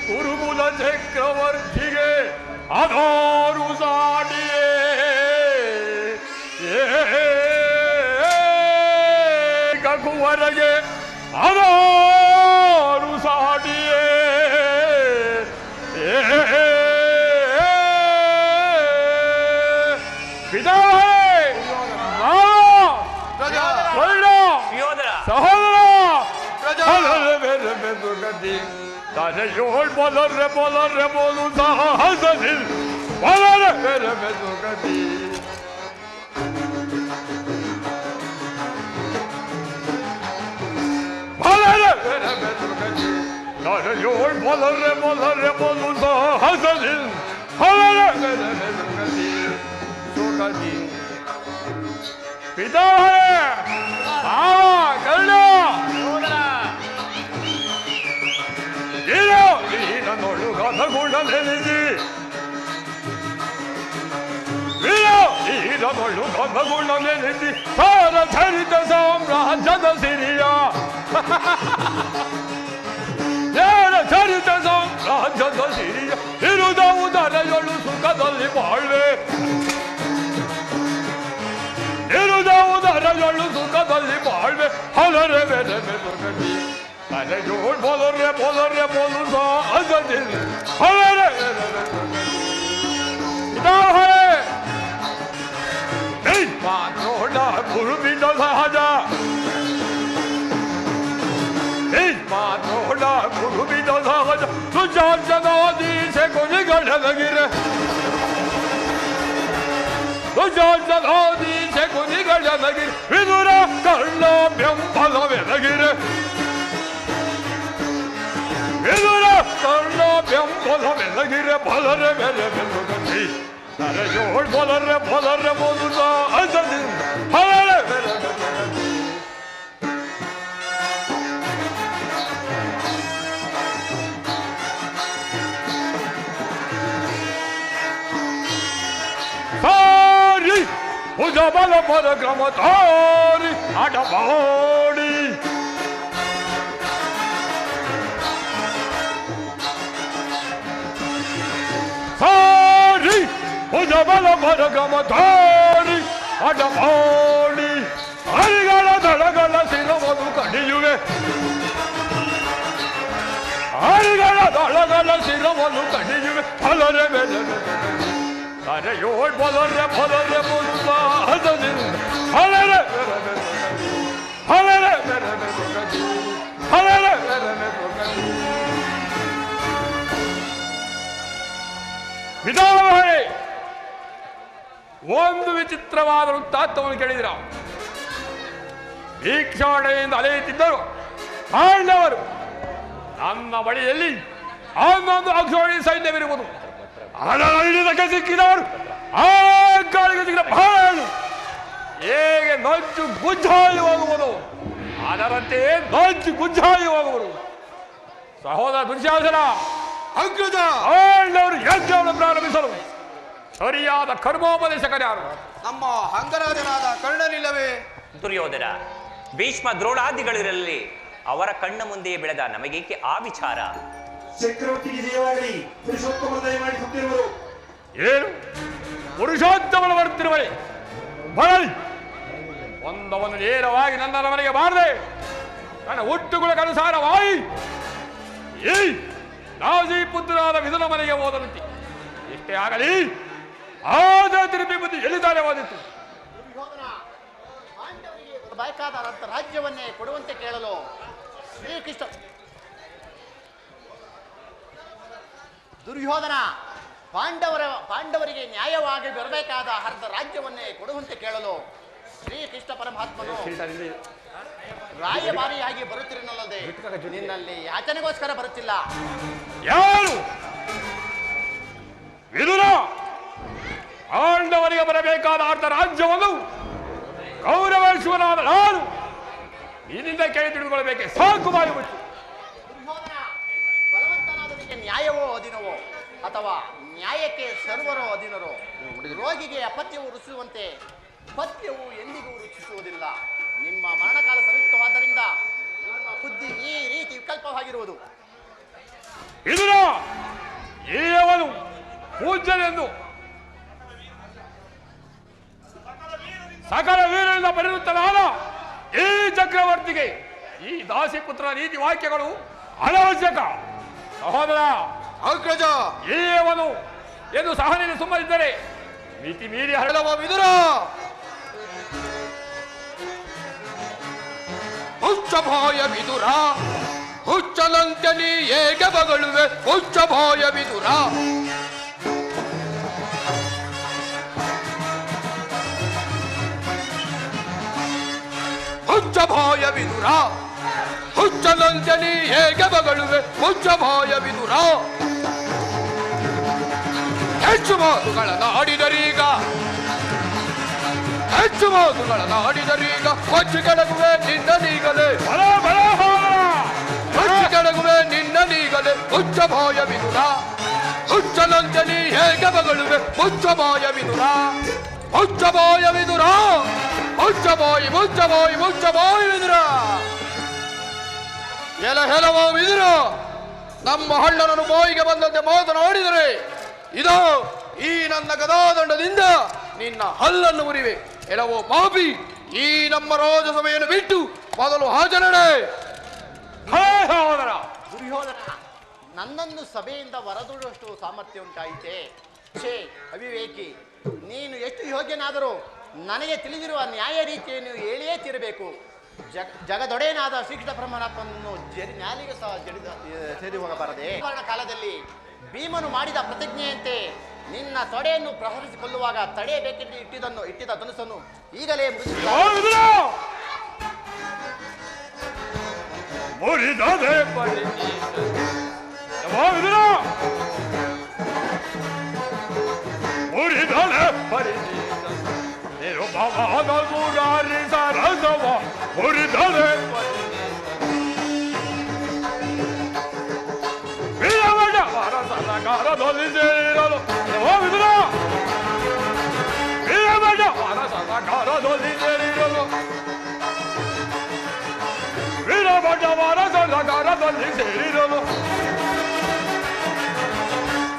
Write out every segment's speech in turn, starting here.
ಕುರುಕುಲ ಚಕ್ರವರ್ತಿಗೆ ಅದಾರು ಸಾಡಿಯೇ ಕಗುವರೆಗೆ ಅದಾರು ಸಾಡಿಯೇ Tareol bolare bolare bolu sahazil bolare vere bezogadi bolare vere bezogadi Tareol bolare bolare bolu sahazil bolare vere bezogadi sogadi Pita hai kallo ನೋಡು ಗಂಧಗುಂಡನೆನಿಸಿ ಈರನೊಳ್ಳು ಗಂಧಗುಂಡನೆನಿಸಿ ಸಾರ ಚರಿತ ಸಾಮ್ರಾಜ್ಯದ ಸಿರಿಯ ಯಾರ ಚರಿತ ಸಾಮ್ರಾಜ್ಯದ ಸಿರಿಯ ಇರುದ ಉದರೆಯೊಳು ಸುಖದಲ್ಲಿ ಬಾಳ್ವೆ ಇರುದ ಉದರೆಯೊಳು ಸುಖದಲ್ಲಿ ಬಾಳ್ವೆ ಹಲರೆ ಬೆಲೆ ಬೆಲಗಡಿ Tareol bolare bolare bolu sahazil bolare idahare ei manoda gurubinda sahaja ei manoda gurubinda sahaja sujanjadadi se koni galadagire sujanjadadi se koni galadagire vidura karna byambala vedagire ಎದುರ Karna ಬೆಂಬಲ ಬೆಲಗಿರೆ ಬಲರೆ ಬೆಲೆ ಬೆಲಗತಿ ತರೆಯೋಳ್ ಬಲರೆ ಬಲರೆ ಬೋಲುದ ಅಜದಿ ಬಲರೆ ಬೆಲೆ ಬೆಲಗತಿ ಸಾರಿ ಭುಜ ಬಲ ಪರಕ್ರಮ ತಾರಿ ಆಟವಾಡಿ ಭುಜಬಲ ಪರಗಮ ಧಾರಿ ಅಡಮಾಡಿ ಹರಿಗಳ ದಳಗಳ ಶಿರವನ್ನು ಕಡಿಯುವೆ ಹರಿಗಳ ದಳಗಳ ಶಿರವನ್ನು ಕಡಿಯುವೆ ಫಲರೆ ಬೆಲೆ ತರೆಯೋಳ್ ಬಲರೆ ಫಲರೆ ಬುಲ್ಲ ಹದದಿ ಫಲರೆ ಫಲರೆ ಫಲರೆ ವಿಧಾನವೇ ಒಂದು ವಿಚಿತ್ರವಾದ ವೃತ್ತಾಂತವನ್ನು ಕೇಳಿದಿರ ಭೀಕ್ಷಾಟನೆಯಿಂದ ಅಲೆಯುತ್ತಿದ್ದರು ಪಾಂಡವರು ನಮ್ಮ ಬಳಿಯಲ್ಲಿ ಒಂದೊಂದು ಅಕ್ಷೋಣಿ ಸೈನ್ಯವಿರುವುದು ಅದಕ್ಕೆ ಸಿಕ್ಕಿದವರು ಆ ಕಾಳಿಗೆ ಸಿಕ್ಕಿದ ಬಾಳು ಹೇಗೆ ನೊಂಚು ಗುಜ್ಜಾಯಿ ಹೋಗುವುದು ಅದರಂತೆ ನೊಂಚು ಗುಜ್ಜಾಯಿ ಹೋಗುವರು ಸಹೋದರ ದುರ್ಯಾಧನ ಅಗ್ರಜ ಪಾಂಡವರು ಯಜ್ಞವನ್ನು ಪ್ರಾರಂಭಿಸಲು ಸರಿಯಾದ ಕರ್ಮೋಪದೇಶಕರ್ಯಾರು ನಮ್ಮ ಅಂಗರಾಜನಾದ ಕರ್ಣನಿಲ್ಲವೇ? ದುರ್ಯೋಧನ ಭೀಷ್ಮ ದ್ರೋಣಾದಿಗಳಿರಲಿ ಅವರ ಕಣ್ಣ ಮುಂದೆಯೇ ಬೆಳೆದ ನಮಗೇಕೆ ಆ ವಿಚಾರ? ಚಕ್ರವರ್ತಿಗೆ ಜಯವಾಗಲಿ. ಪುರುಷೋತ್ತಮ ದಯ ಮಾಡಿಸುತ್ತಿರುವರು ಏನು ಪುರುಷೋತ್ತಮನ ಬರುತ್ತಿರುವರೆ ಬರಲಿ ಒಂದವನ್ನು ನೇರವಾಗಿ ನನ್ನ ಮನೆಗೆ ಬಾರದೆ ನನ್ನ ಹುಟ್ಟುಗುಳಕ್ಕನುಸಾರವಾಗಿ ಈ ರಾಜಿ ಪುತ್ರನಾದ ವಿಧನ ಮನೆಗೆ ಹೋದಂತೆ ಎಷ್ಟೇ ಆಗಲಿ ಆದ ತಿರುಪಿ ಬುದ್ಧಿ ಎಲ್ಲಿದ್ದಾರೆ ಓದಿತ್ತು. ಬೇಕಾದ ರಾಜ್ಯವನ್ನೇ ಕೊಡುವಂತೆ ಕೇಳಲು ಶ್ರೀಕೃಷ್ಣ ದುರ್ಯೋಧನ ಪಾಂಡವರಿಗೆ ನ್ಯಾಯವಾಗಿ ಬರಬೇಕಾದ ಅರ್ಧ ರಾಜ್ಯವನ್ನೇ ಕೊಡುವಂತೆ ಕೇಳಲು ಶ್ರೀಕೃಷ್ಣ ಪರಮಾತ್ಮನು ರಾಯಭಾರಿಯಾಗಿ ಬರುತ್ತಿರನಲ್ಲದೆ ನಿನ್ನಲ್ಲಿ ಯಾಚನೆಗೋಸ್ಕರ ಬರುತ್ತಿಲ್ಲ. ಯಾರು ವಿದುರ ಪಾಂಡವರಿಗೆ ಬರಬೇಕಾದ ಅರ್ಧ ರಾಜ್ಯವನ್ನು ಗೌರವೇಶ್ವರನಾದ ನಾನು ನಿನ್ನಿಂದ ಕೇಳಿ ತಿಳಿದುಕೊಳ್ಳಬೇಕೆ ಸಾಕು ಬಾಯಿ ಬಿಟ್ಟು. ಬಲವಂತನಾದವನಿಗೆ ನ್ಯಾಯವೋ ಅಧೀನವೋ ಅಥವಾ ನ್ಯಾಯಕ್ಕೆ ಸರ್ವರೋ ಅಧೀನರೋ. ರೋಗಿಗೆ ಅಪತ್ಯವು ರುಚಿಸುವಂತೆ ಪಥ್ಯವು ಎಂದಿಗೂ ರುಚಿಸುವುದಿಲ್ಲ. ನಿಮ್ಮ ಮರಣಕಾಲ ಸಮೀಪವಾದ್ದರಿಂದ ನಿಮ್ಮ ಬುದ್ಧಿ ಈ ರೀತಿ ವಿಕಲ್ಪವಾಗಿರುವುದು. ಇದರ ಏವನು ಪೂಜ್ಯನೆಂದು ಸಕಲ ವೀರರಿಂದ ಪರಿವೃತ್ತನಾದ ಈ ಚಕ್ರವರ್ತಿಗೆ ಈ ದಾಸಿಪುತ್ರ ನೀತಿ ವಾಕ್ಯಗಳು ಅನವಶ್ಯಕ. ಸಹೋದರ ಅಗ್ರಜ, ಏವನು ಎಂದು ಸಹನೆಯಲ್ಲಿ ಸುಮ್ಮನಿದ್ದರೆ ಮಿತಿ ಮೀರಿ ಹರಡವ ವಿದುರ ಹುಚ್ಚಭಾಯ ವಿದುರ, ಹುಚ್ಚನಂತೆ ನೀ ಹೇಗೆ ಬಗಳುವೆ ಹುಚ್ಚಭಾಯ ವಿದುರ. ಹುಚ್ಚಭಾಯ ವಿದುರ, ಹುಚ್ಚನಂತೆ ನೀ ಹೇಗೆ ಬಗಳುವೆ ಹುಚ್ಚಭಾಯ ವಿದುರ. ಹೆಚ್ಚು ಮಾತುಗಳನ್ನು ಆಡಿದರೀಗ, ಹೆಚ್ಚು ಮಾತುಗಳನ್ನು ಆಡಿದರೀಗ ಕೊಚ್ಚಿ ಕೆಡಗುವೆ ನಿನ್ನ ನೀಗಲೇ, ಕೊಚ್ಚಿ ಕೆಡಗುವೆ ನಿನ್ನ ನೀಗಲೇ ಹುಚ್ಚಭಾಯ ವಿದುರ. ಹುಚ್ಚನಂತೆ ನೀ ಹೇಗೆ ಬಗಳುವೆ ಹುಚ್ಚಭಾಯ ವಿದುರ. ಹುಚ್ಚಭಾಯ ವಿದುರ, ಹುಚ್ಚಭಾಯಿ ಹುಚ್ಚಭಾಯಿ ಹುಚ್ಚಭಾಯಿ ವಿದುರ. ಹೆಲವ ವಿದುರ, ನಮ್ಮ ಹಣ್ಣನನ್ನು ಬಾಯಿಗೆ ಬಂದಂತೆ ಮಾತನಾಡಿದರೆ ಇದೋ ಈ ನನ್ನ ಗದಾದಂಡದಿಂದ ನಿನ್ನ ಹಲ್ಲನ್ನು ಮುರಿವೆ. ಎಲ್ಲವೋ ಪಾಪಿ, ಈ ನಮ್ಮ ರಾಜಸಭೆಯನ್ನು ಬಿಟ್ಟು ಮೊದಲು ಹಾಜರಡೆ. ದುರ್ಯೋಧನ, ನನ್ನನ್ನು ಸಭೆಯಿಂದ ಹೊರದೂಡುವಷ್ಟು ಸಾಮರ್ಥ್ಯ ಉಂಟಾಯಿತೆ. ಛೇ ಅವಿವೇಕಿ, ನೀನು ಎಷ್ಟು ಯೋಗ್ಯನಾದರೂ ನನಗೆ ತಿಳಿದಿರುವ ನ್ಯಾಯ ರೀತಿಯನ್ನು ಹೇಳಿಯೇ ತೀರಬೇಕು. ಜಗದೊಡೆಯನಾದ ಶ್ರೀಕೃಷ್ಣ ಪರಮಾತ್ಮನನ್ನು ನ್ಯಾಲಿಗೆ ಸಹ ಸೇರಿ ಹೋಗಬಾರದೆ. ಕಾಲದಲ್ಲಿ ಭೀಮನು ಮಾಡಿದ ಪ್ರತಿಜ್ಞೆಯಂತೆ ನಿನ್ನ ತೊಡೆಯನ್ನು ಪ್ರಹರಿಸಿಕೊಳ್ಳುವಾಗ ತಡೆಯಬೇಕೆಂದು ಇಟ್ಟಿದ್ದ ಧನುಸನ್ನು ಈಗಲೇ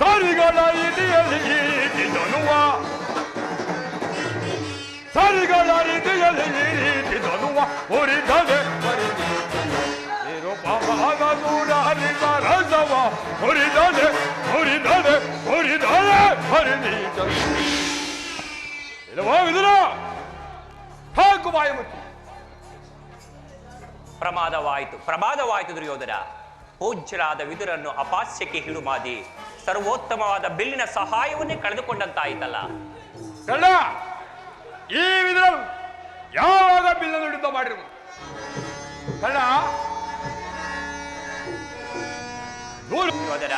ಸರಿಗಳ ರೀತಿಯಲ್ಲಿ ಈಟಿದನುವ, ಸರಿಗಳ ರೀತಿಯಲ್ಲಿ ಈಟಿದನುವ ಮುರಿದಲೆ ರಸವ ಮುರಿದಲೆ ಮುರಿದಲೆ ಮುರಿದಲೆ ಹರಿದೀತ ಇಲ್ಲವಾಗಿದ್ರ ಹಾಕು ಬಾಯಿ ಮುಚ್ಚಿ. ಪ್ರಮಾದವಾಯಿತು ದುರ್ಯೋಧನ. ಪೂಜ್ಯರಾದ ವಿದುರನ್ನು ಅಪಾಸ್ಯಕ್ಕೆ ಹಿಡು ಮಾಡಿ ಸರ್ವೋತ್ತಮವಾದ ಬಿಲ್ಲಿನ ಸಹಾಯವನ್ನೇ ಕಳೆದುಕೊಂಡಂತಾಯಿತಲ್ಲ. ಕಳ್ಳ, ಈ ವಿದುರನು ಯಾವಾಗ ಬಿಲ್ಲನ್ನು ಯುದ್ಧ ಮಾಡಿರುವುದು? ಕಳ್ಳ, ದುರ್ಯೋಧನ,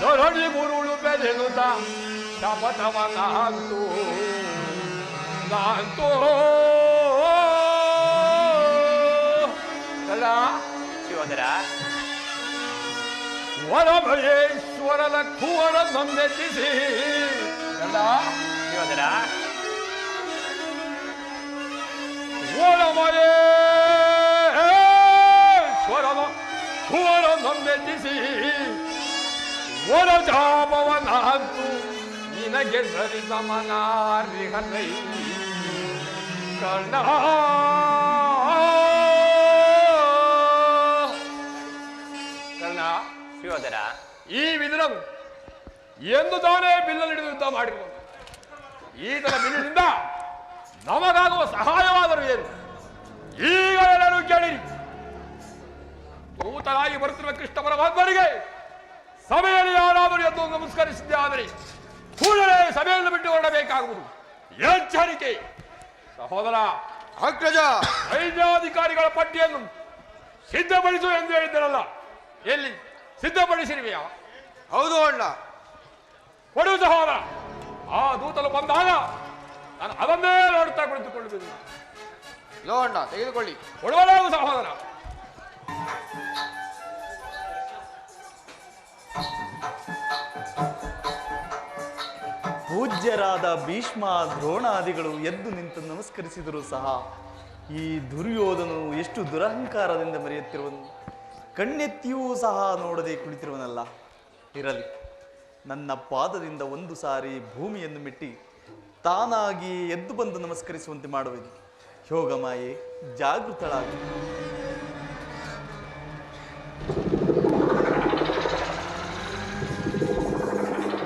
ದೊರಡಿ ಮುರುಳು ಬೆಳೆದುತ್ತ ಶಪಥವ ನಾಂತು ನಾಂತು ಕಳ್ಳ, ದುರ್ಯೋಧನ, ವರಮಹೇಶ್ವರನ ಕುವರ ನಮ್ಮೆತ್ತಿಸಿ ಕಳ್ಳ, ದುರ್ಯೋಧನ, ವರಮಹೇಶ್ವರನ ಕುವರ ನಮ್ಮೆತ್ತಿಸಿ ವರ ಜಾಪವನಾಂತು ನಿನಗೆ ಸರಿ ಸಮನಾರಿಹನೈ ಕರ್ಣ. ಕರ್ಣ, ದುರ್ಯೋಧನ, ಈ ವಿದುರನು ಎಂದು ತಾನೇ ಬಿಲ್ಲನ್ನು ಹಿಡಿದು ಯುದ್ಧ ಮಾಡಿರುವುದು. ಈತನ ಬಿಲ್ಲಿನಿಂದ ನಮಗಾಗುವ ಸಹಾಯವಾದರೂ ಏನು? ಈಗಲೆಲ್ಲರೂ ಕೇಳಿರಿ. ದೂತರಾಗಿ ಬರುತ್ತಿರುವ ಕೃಷ್ಣ ಪರಮಾತ್ಮನಿಗೆ ಸಭೆಯಲ್ಲಿ ಯಾರಾದರೂ ಎದ್ದು ನಮಸ್ಕರಿಸಿದ್ದೆ ಆದರೆ ಕೂಡಲೇ ಸಭೆಯನ್ನು ಬಿಟ್ಟು ಹೊರಡಬೇಕಾಗುವುದು. ಎಚ್ಚರಿಕೆ. ಸಹೋದರ ಅಗ್ರಜ, ಸೈನ್ಯಾಧಿಕಾರಿಗಳ ಪಟ್ಟಿಯನ್ನು ಸಿದ್ಧಪಡಿಸು ಎಂದು ಹೇಳಿದ್ದರಲ್ಲ, ಎಲ್ಲಿ ಸಿದ್ಧಪಡಿಸಿರುವೆಯಾ? ಹೌದು ಅಣ್ಣ. ಕೊಡು ಸಹೋದರ. ಆ ದೂತಲು ಬಂದಾಗ ನಾನು ಅದನ್ನೇ ನೋಡ್ತಾ ಕುಳಿತುಕೊಳ್ಳುವುದು. ಲೋ ಅಣ್ಣ, ತೆಗೆದುಕೊಳ್ಳಿ. ಕೊಡುವಲಾಗು ಸಹೋದರ. ಪೂಜ್ಯರಾದ ಭೀಷ್ಮ ದ್ರೋಣಾದಿಗಳು ಎದ್ದು ನಿಂತು ನಮಸ್ಕರಿಸಿದರೂ ಸಹ ಈ ದುರ್ಯೋಧನನು ಎಷ್ಟು ದುರಹಂಕಾರದಿಂದ ಮೆರೆಯುತ್ತಿರುವನು. ಕಣ್ಣೆತ್ತಿಯೂ ಸಹ ನೋಡದೆ ಕುಳಿತಿರುವನಲ್ಲ. ಇರಲಿ, ನನ್ನ ಪಾದದಿಂದ ಒಂದು ಸಾರಿ ಭೂಮಿಯನ್ನು ಮೆಟ್ಟಿ ತಾನಾಗಿ ಎದ್ದು ಬಂದು ನಮಸ್ಕರಿಸುವಂತೆ ಮಾಡುವೆನು. ಯೋಗಮಾಯೆ, ಜಾಗೃತಳಾಗಿ.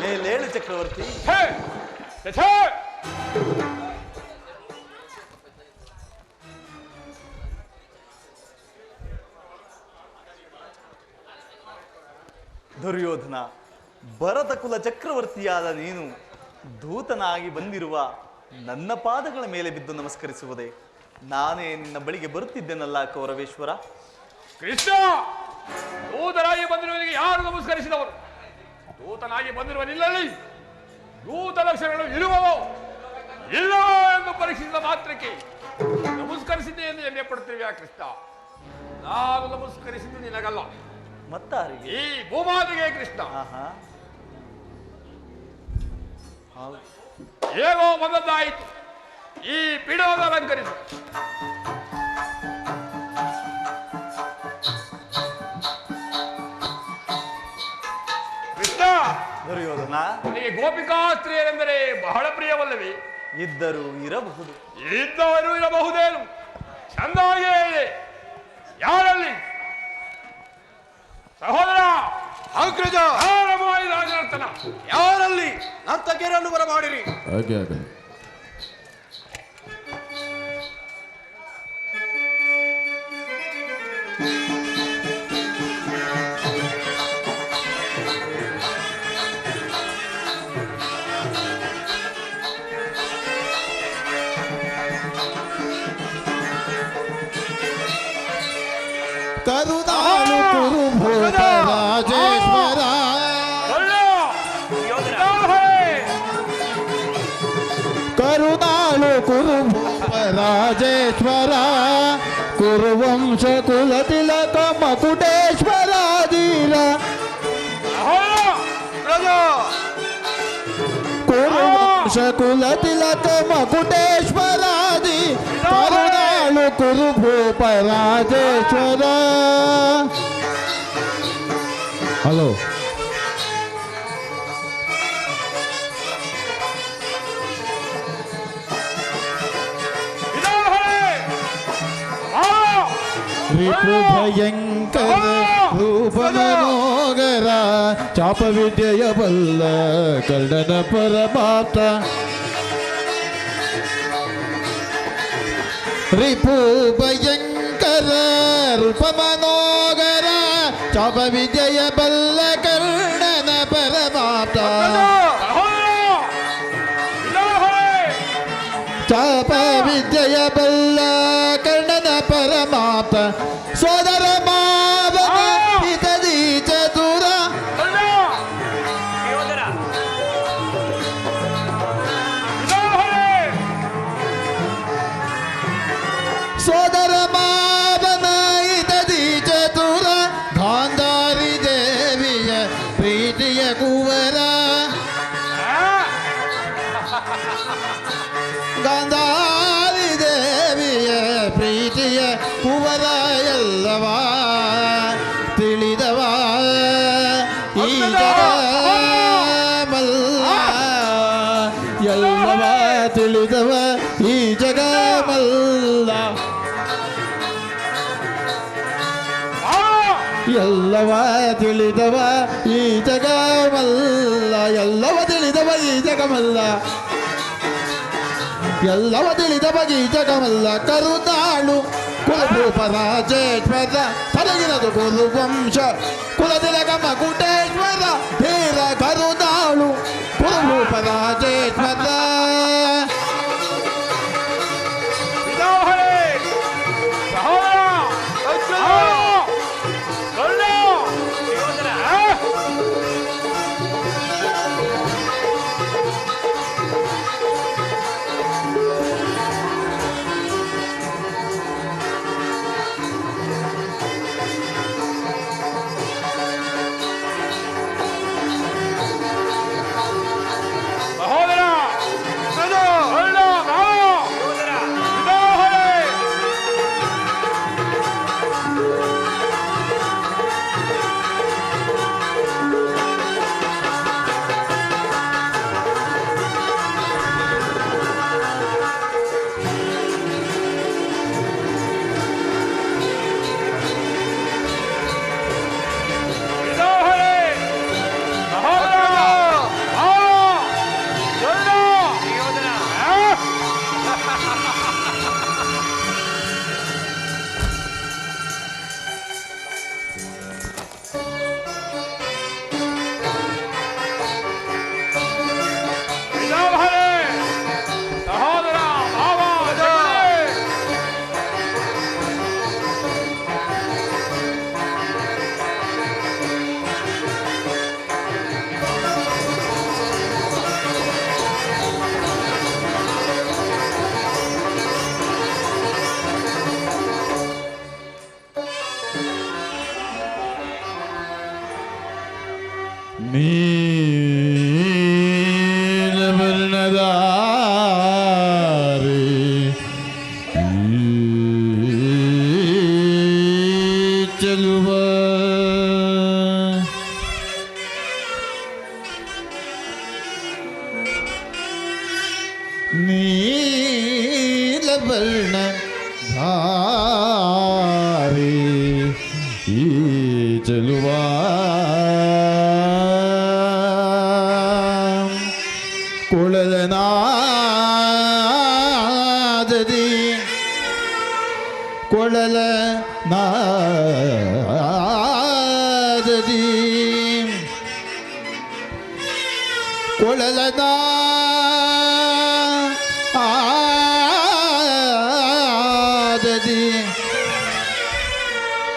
ಮೇಲೇಳು ಚಕ್ರವರ್ತಿ. ಹೇ, ಛೇ! ದುರ್ಯೋಧನ, ಭರತ ಕುಲ ಚಕ್ರವರ್ತಿಯಾದ ನೀನು ದೂತನಾಗಿ ಬಂದಿರುವ ನನ್ನ ಪಾದಗಳ ಮೇಲೆ ಬಿದ್ದು ನಮಸ್ಕರಿಸುವುದೇ? ನಾನೇ ನಿನ್ನ ಬಳಿಗೆ ಬರುತ್ತಿದ್ದೇನಲ್ಲ ಕೌರವೇಶ್ವರ. ಕೃಷ್ಣ, ದೂತನಾಗಿ ಬಂದಿರುವವನಿಗೆ ಯಾರು ನಮಸ್ಕರಿಸಿದವರು? ದೂತನಾಗಿ ಬಂದಿರುವನಿಲ್ಲಲ್ಲಿ ದೂತ ಲಕ್ಷಣಗಳು ಇರುವವೋ ಇಲ್ಲವೋ ಎಂದು ಪರೀಕ್ಷಿಸಿದ ಮಾತ್ರಕ್ಕೆ ನಮಸ್ಕರಿಸಿದ್ದೆ ಎಂದು ಹೆಮ್ಮೆ ಪಡುತ್ತಿರುವೆ. ಕೃಷ್ಣ, ನಾನು ನಮಸ್ಕರಿಸಿದ್ದು ನಿನಗಲ್ಲ, ಮತ್ತಾರಿಗೆ? ಈ ಭೂಮಾತೆಗೆ. ಕೃಷ್ಣ, ಆಹಾ, ಹೌದು. ಹೇಗೋ ಬಂದದ್ದಾಯಿತು, ಈ ಪೀಠವನ್ನು ಅಲಂಕರಿಸು. ಕೃಷ್ಣ, ದುರ್ಯೋಧನ, ನನಗೆ ಗೋಪಿಕಾಸ್ತ್ರೀಯರೆಂದರೆ ಬಹಳ ಪ್ರಿಯವಲ್ಲವೇ? ಇದ್ದರೂ ಇರಬಹುದು. ಇದ್ದವರು ಇರಬಹುದೇನು? ಚಂದಾಗಿಯೇ ಇದೆ. ಯಾರಲ್ಲಿ? ಸಹೋದರ ಅಗ್ರಜ, ರಾಜನರ್ತನ ಯಾರಲ್ಲಿ ನರ್ತಕಿಯರನ್ನು ಬರಮಾಡಿರಿ. ಕರುಣಾಳು ಕುರುಭೂತ ರಾಜೇಶ್ವರ ಕರುಣಾಳು ಕುರುಭೂಪ ರಾಜೇಶ್ವರ ಕುರುವಂಶ ಕುಲ ತಿಲಕ ಮಕುಟೇಶ್ವರ ಧೀರ ಕುರುವಂಶ ಕುಲ ತಿಲಕ ಮಕುಟೇಶ್ವರಾದಿ ಕರುಣಾಳು ಕುರುಭೂಪ ರಾಜೇಶ್ವರ. ಹಲೋ, ರಿಪು ಭಯಂಕರ ರೂಪ ಮನೋಗರ ಚಾಪ ವಿದ್ಯೆಯ ಬಲ್ಲ ಕರ್ಣನ ಪರಮಾರ್ಥ ರಿಪು ಭಯಂಕರ ರೂಪ ಮನೋಗರ ಚಾಪ ವಿದ್ಯೆಯ ಬಲ್ಲ ಕರ್ಣನ ಪರಮಾರ್ಥ ಚಾಪ ವಿದ್ಯೆಯ ಬಲ್ಲ ಕರ್ಣನ ಪರಮಾಪ್ತ ಸೋದರ ಮಾವನ ಹಿತದಿ ಚತುರ ಸೋದರ ಮಾವನ ಹಿತದಿ ಚತುರ ಗಾಂಧಾರಿ ದೇವಿಯ ಪ್ರೀತಿಯ ಕುವರ ಗಾಂಧಾರಿ ದೇವಿಯ ಪ್ರೀತಿಯ ಕುವರ ಎಲ್ಲವ ತಿಳಿದವ ಈ ಜಗ ಮಲ್ಲ ಎಲ್ಲವ ತಿಳಿದವ ಈ ಜಗ ಮಲ್ಲ ಎಲ್ಲವ ತಿಳಿದವ ಈ ಜಗ ಮಲ್ಲ ಎಲ್ಲವ ತಿಳಿದವ ಈ ಜಗ ಮಲ್ಲ ಎಲ್ಲವ ತಿಳಿದವ ಈ ಜಗಮಲ್ಲ ಕರುನಾಳು ಕುಲಭೂಪ ರಾಜೇಶ್ವರ ತೊಲಗಿನದು ಕುರುವಂಶ ಕುಲತಿಲಕ ಮಕುಟೇಶ್ವರ ಧೀರ ಕರುನಾಳು ಕುಲಭೂಪ ರಾಜೇಶ್ವರ ಚೆಲುವ ನೀಲವರ್ಣ ಧಾರಿ ಈ ಚೆಲುವ ಕೊಳಲನಾದದಿ ಕೊಳಲ ನಾದದಿ ಕೊಳಲನಾ ಆದದಿ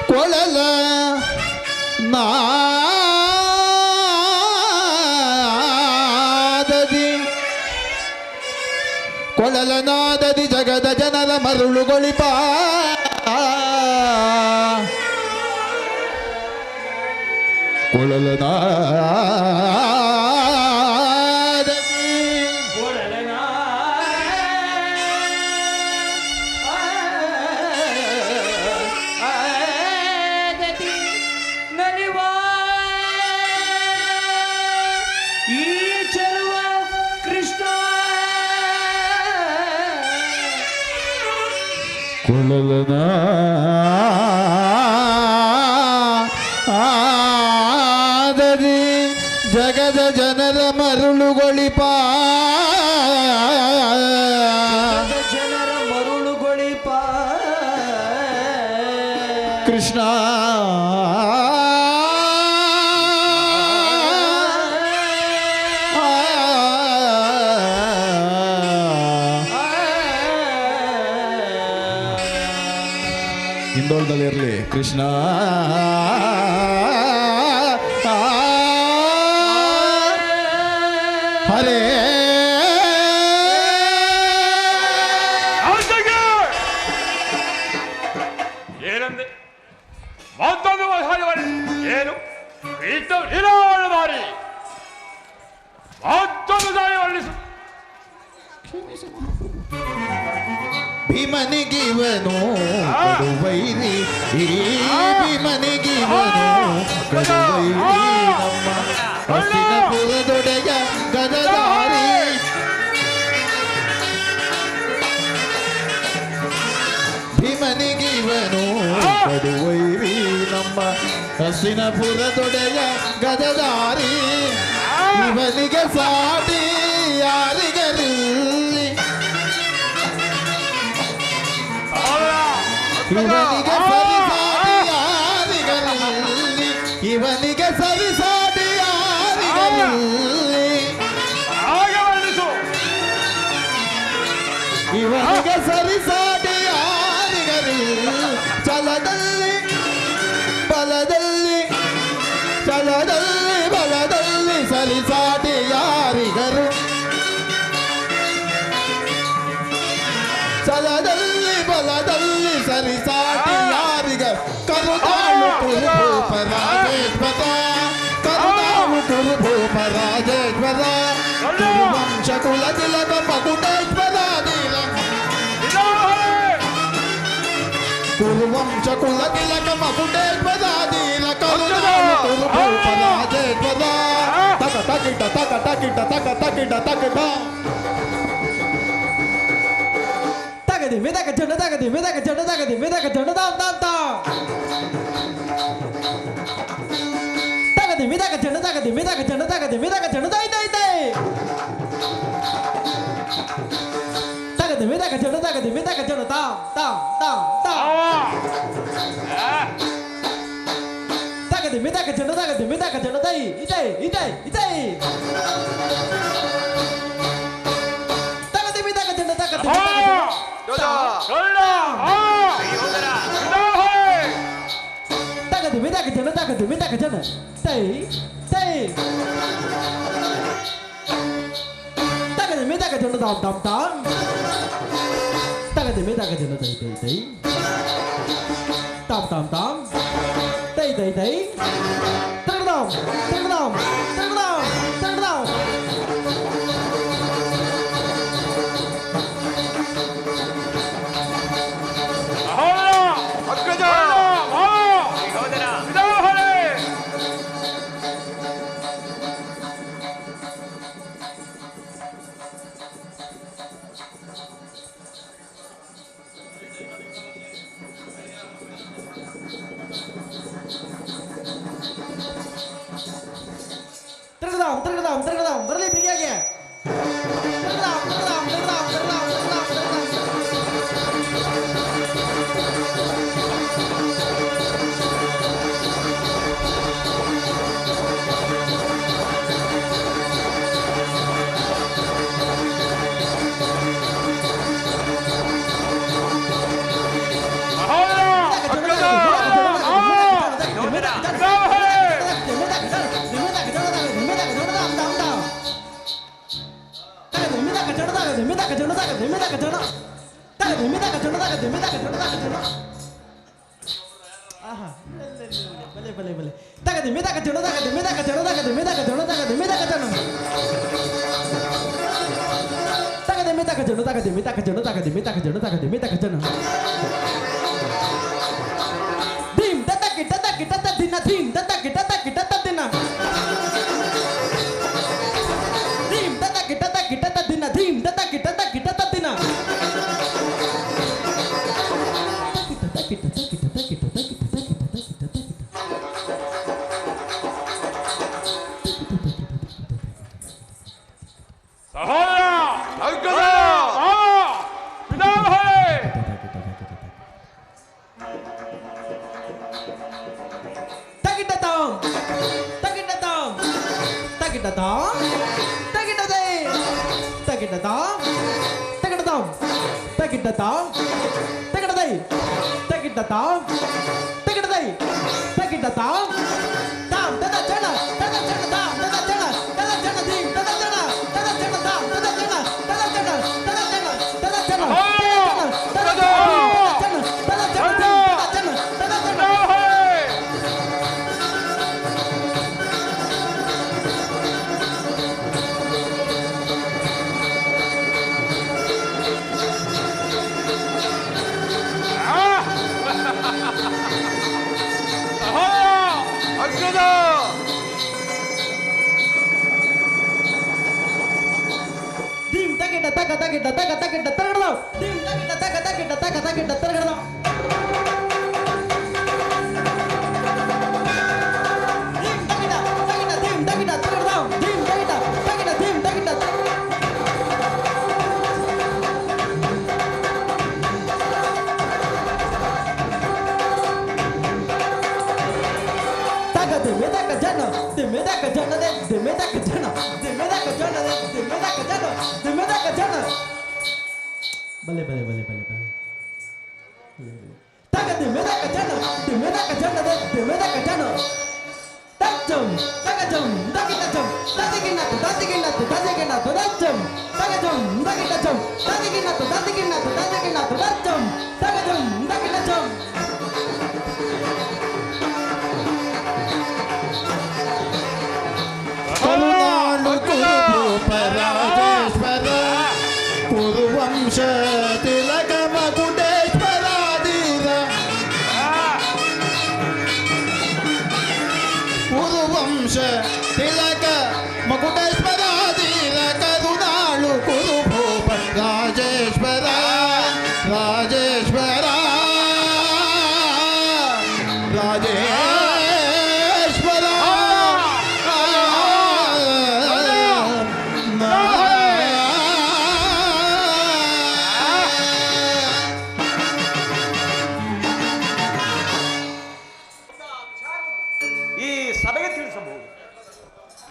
ಕೊಳಲ ನಾದದಿ ಕೊಳಲನಾದದಿ ಜಗದ ಜನರ ಮರುಳುಗೊಳಿಪ ಕೊಳಲನಾದದಿ ನಲಿವ ಈ ಚೆಲುವ ಕೃಷ್ಣ ಕೊಳಲನಾದದಿ ಜಗದ ಜನರ ಮರುಳುಗೊಳಿಪ ಜನರ ಮರುಳುಗೊಳಿಪ ಕೃಷ್ಣ ಹಿಂದೋಳದಲ್ಲಿರಲಿ ಕೃಷ್ಣ ಹರೇ ಆಚೆಗೆ! ಏನಂದೆ ಮತ್ತೊಂದು ಏನು ಕೃಷ್ಣ ಲೀಲಾವಳ ಮಾರಿ ಮತ್ತೊಂದು ಸಾರಿ ವರ್ಣಿಸು. ಭೀಮನಿಗಿವನು ಕಡುವೈರಿ ಈ ಭೀಮನಿಗಿವನು ಕಡುವೈರಿ ನಮ್ಮ ಹಸ್ತಿನಪುರದೊಡೆಯ ಗದಧಾರಿ ಭೀಮನಿಗಿವನು ಕಡುವೈರಿ ನಮ್ಮ ಹಸ್ತಿನಪುರದೊಡೆಯ ಗದಧಾರಿ ಇವನಿಗೆ ಸಾಟಿ ಯಾರಿಗರಿಲ್ಲಿ ಇವನಿಗೆ ಸರಿಸಾಟಿ ಯಾರಿಗರಿಲ್ಲಿ ಇವನಿಗೆ ಸರಿಸಾಟಿ ಯಾರಿಗರಿಲ್ಲಿ ಹಾಗೆ ವರ್ಣಿಸು. ಇವನಿಗೆ ಸರಿಸಾಟಿ ಯಾರಿಗರಿಲ್ಲಿ ಛಲದಲ್ಲಿ ಬಲದಲ್ಲಿ ಛಲದಲ್ಲಿ ಬಲದಲ್ಲಿ ಸರಿಸಾಟಿ ಯಾರಿಗರು ಛಲದಲ್ಲಿ ಬಲದಲ್ಲಿ ಸರಿಸಾಟಿ ಯಾರಿಗರು ಕರುಣಾಳು ಕುರುಭೂಪ ರಾಜೇಶ್ವರ ಕರುಣಾಳು ಕುರುಭೂಪ ರಾಜೇಶ್ವರ ಕುರುವಂಶ ಕುಲ ತಿಲಕ ಮಗುಟೇಶ್ವರ ಕುರುವಂಶ ಕುಲ ತಿಲಕ ಮಗುಟೇಶ್ವರ ಕರುಣಾಳು ಕುರುಭೂಪ ರಾಜೇಶ್ವರ ತಕ ತಕಿಟ ತಕ ತಕಿಟ ತಕ ತಕಿಟ ತಕಿಟ ತಗದಿ ಮೆದಕ ಜನ ತಗದಿ ಮೆದಕ ಜನ ತಗದಿ ಮೆದಕ ಜನ ತಾಮ್ ತಾಮ್ ತಾಮ್ ತಗದಿ ಮೆದಕ ಜನ ತಗದಿ ಮೆದಕ ಜನ ತಗದಿ ಮೆದಕ ಜನ ತೈ ತೈ ತೈ ತಗದಿ ಮೆದಕ ಜನ ತಗದಿ ಮೆದಕ ಜನ ತಾಮ್ ತಾಮ್ ತಾಮ್ ತಾಮ್ ತಗದಿ ಮೆದಕ ಜನ ತಗದಿ ಮೆದಕ ಜನ ತೈ ಇತೈ ಇತೈ ಇತೈ ತಗದಿ ಮೆದಕ ಜನ ತಗದಿ ಮೆದಕ ಜನ ತಗದಿ ಮೆದಕ ಜನ ತಗದಿ ಮೆದಕ ಜನ ತೈ ತೈ ತಗದಿ ಮೆದಕ ಜನ ತಾಮ್ ತಾಮ್ ತಾಮ್ ತಗದಿ ಮೆದಕ ಜನ ತೈ ತೈ ತೈ ತಾಮ್ ತಾಮ್ ತಾಮ್ ತೈ ತೈ ತೈ ತಗದಾಮ್ ತಗದಾಮ್ ತಗದಾಮ್ ತಗದಾಮ್ ತಿರುಗದಾಮ್ ತಿರುಗದಾಮ್ ಬರಲಿ ಬಿಗಿಯಾಗೆ ತಿರುಗದಾಮ್ ತಿರುಗದಾಮ್ ತಿರುಗದಾಮ್ ತಿರುಗದಾಮ್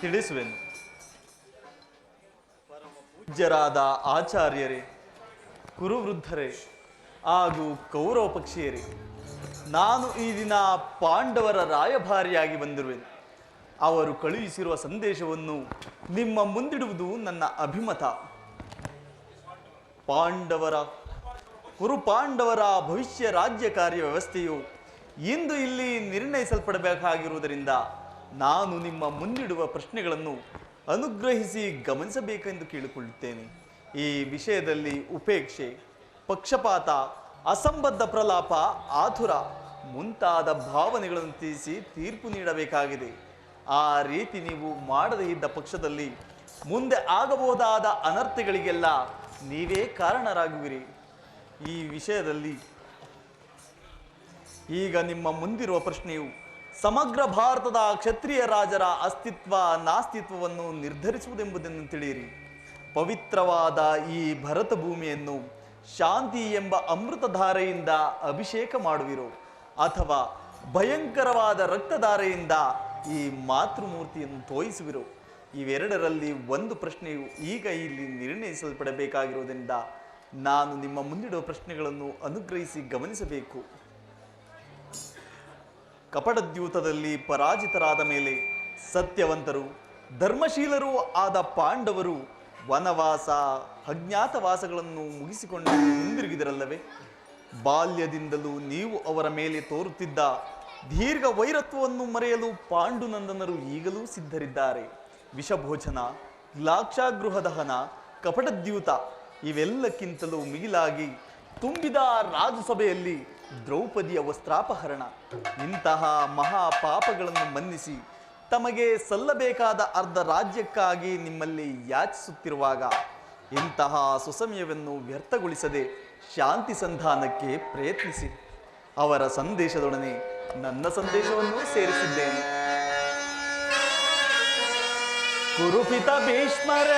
ತಿಳಿಸುವೆನು. ಪೂಜ್ಯರಾದ ಆಚಾರ್ಯರೇ, ಕುರುವೃದ್ಧರೇ ಹಾಗೂ ಕೌರವ ಪಕ್ಷೀಯರೇ, ನಾನು ಈ ದಿನ ಪಾಂಡವರ ರಾಯಭಾರಿಯಾಗಿ ಬಂದಿರುವೆನು. ಅವರು ಕಳುಹಿಸಿರುವ ಸಂದೇಶವನ್ನು ನಿಮ್ಮ ಮುಂದಿಡುವುದು ನನ್ನ ಅಭಿಮತ. ಕುರುಪಾಂಡವರ ಭವಿಷ್ಯ ರಾಜ್ಯ ಕಾರ್ಯ ವ್ಯವಸ್ಥೆಯು ಇಂದು ಇಲ್ಲಿ ನಿರ್ಣಯಿಸಲ್ಪಡಬೇಕಾಗಿರುವುದರಿಂದ ನಾನು ನಿಮ್ಮ ಮುಂದಿಡುವ ಪ್ರಶ್ನೆಗಳನ್ನು ಅನುಗ್ರಹಿಸಿ ಗಮನಿಸಬೇಕೆಂದು ಕೇಳಿಕೊಳ್ಳುತ್ತೇನೆ. ಈ ವಿಷಯದಲ್ಲಿ ಉಪೇಕ್ಷೆ, ಪಕ್ಷಪಾತ, ಅಸಂಬದ್ಧ ಪ್ರಲಾಪ, ಆತುರ ಮುಂತಾದ ಭಾವನೆಗಳನ್ನು ತಿಳಿಸಿ ತೀರ್ಪು ನೀಡಬೇಕಾಗಿದೆ. ಆ ರೀತಿ ನೀವು ಮಾಡದೇ ಇದ್ದ ಪಕ್ಷದಲ್ಲಿ ಮುಂದೆ ಆಗಬಹುದಾದ ಅನರ್ಥಗಳಿಗೆಲ್ಲ ನೀವೇ ಕಾರಣರಾಗುವಿರಿ. ಈ ವಿಷಯದಲ್ಲಿ ಈಗ ನಿಮ್ಮ ಮುಂದಿರುವ ಪ್ರಶ್ನೆಯು ಸಮಗ್ರ ಭಾರತದ ಕ್ಷತ್ರಿಯ ರಾಜರ ಅಸ್ತಿತ್ವ ನಾಸ್ತಿತ್ವವನ್ನು ನಿರ್ಧರಿಸುವುದೆಂಬುದನ್ನು ತಿಳಿಯಿರಿ. ಪವಿತ್ರವಾದ ಈ ಭರತ ಭೂಮಿಯನ್ನು ಶಾಂತಿ ಎಂಬ ಅಮೃತಧಾರೆಯಿಂದ ಅಭಿಷೇಕ ಮಾಡುವಿರೋ ಅಥವಾ ಭಯಂಕರವಾದ ರಕ್ತಧಾರೆಯಿಂದ ಈ ಮಾತೃಮೂರ್ತಿಯನ್ನು ತೋಯಿಸುವಿರೋ? ಇವೆರಡರಲ್ಲಿ ಒಂದು ಪ್ರಶ್ನೆಯು ಈಗ ಇಲ್ಲಿ ನಿರ್ಣಯಿಸಲ್ಪಡಬೇಕಾಗಿರುವುದರಿಂದ ನಾನು ನಿಮ್ಮ ಮುಂದಿಡುವ ಪ್ರಶ್ನೆಗಳನ್ನು ಅನುಗ್ರಹಿಸಿ ಗಮನಿಸಬೇಕು. ಕಪಟದ್ಯೂತದಲ್ಲಿ ಪರಾಜಿತರಾದ ಮೇಲೆ ಸತ್ಯವಂತರು ಧರ್ಮಶೀಲರೂ ಆದ ಪಾಂಡವರು ವನವಾಸ ಅಜ್ಞಾತವಾಸಗಳನ್ನು ಮುಗಿಸಿಕೊಂಡು ಹಿಂದಿರುಗಿದರಲ್ಲವೇ? ಬಾಲ್ಯದಿಂದಲೂ ನೀವು ಅವರ ಮೇಲೆ ತೋರುತ್ತಿದ್ದ ದೀರ್ಘ ವೈರತ್ವವನ್ನು ಮರೆಯಲು ಪಾಂಡುನಂದನರು ಈಗಲೂ ಸಿದ್ಧರಿದ್ದಾರೆ. ವಿಷಭೋಜನ, ಲಾಕ್ಷಾಗೃಹ ದಹನ, ಕಪಟದ್ಯೂತ ಇವೆಲ್ಲಕ್ಕಿಂತಲೂ ಮಿಗಿಲಾಗಿ ತುಂಬಿದ ರಾಜಸಭೆಯಲ್ಲಿ ದ್ರೌಪದಿಯ ವಸ್ತ್ರಾಪಹರಣ ಇಂತಹ ಮಹಾಪಾಪಗಳನ್ನು ಮನ್ನಿಸಿ ತಮಗೆ ಸಲ್ಲಬೇಕಾದ ಅರ್ಧ ರಾಜ್ಯಕ್ಕಾಗಿ ನಿಮ್ಮಲ್ಲಿ ಯಾಚಿಸುತ್ತಿರುವಾಗ ಇಂತಹ ಸುಸಮಯವನ್ನು ವ್ಯರ್ಥಗೊಳಿಸದೆ ಶಾಂತಿ ಸಂಧಾನಕ್ಕೆ ಪ್ರಯತ್ನಿಸಿ. ಅವರ ಸಂದೇಶದೊಡನೆ ನನ್ನ ಸಂದೇಶವನ್ನು ಸೇರಿಸಿದ್ದೇನೆ. ಕುರುಪಿತ ಭೀಷ್ಮರ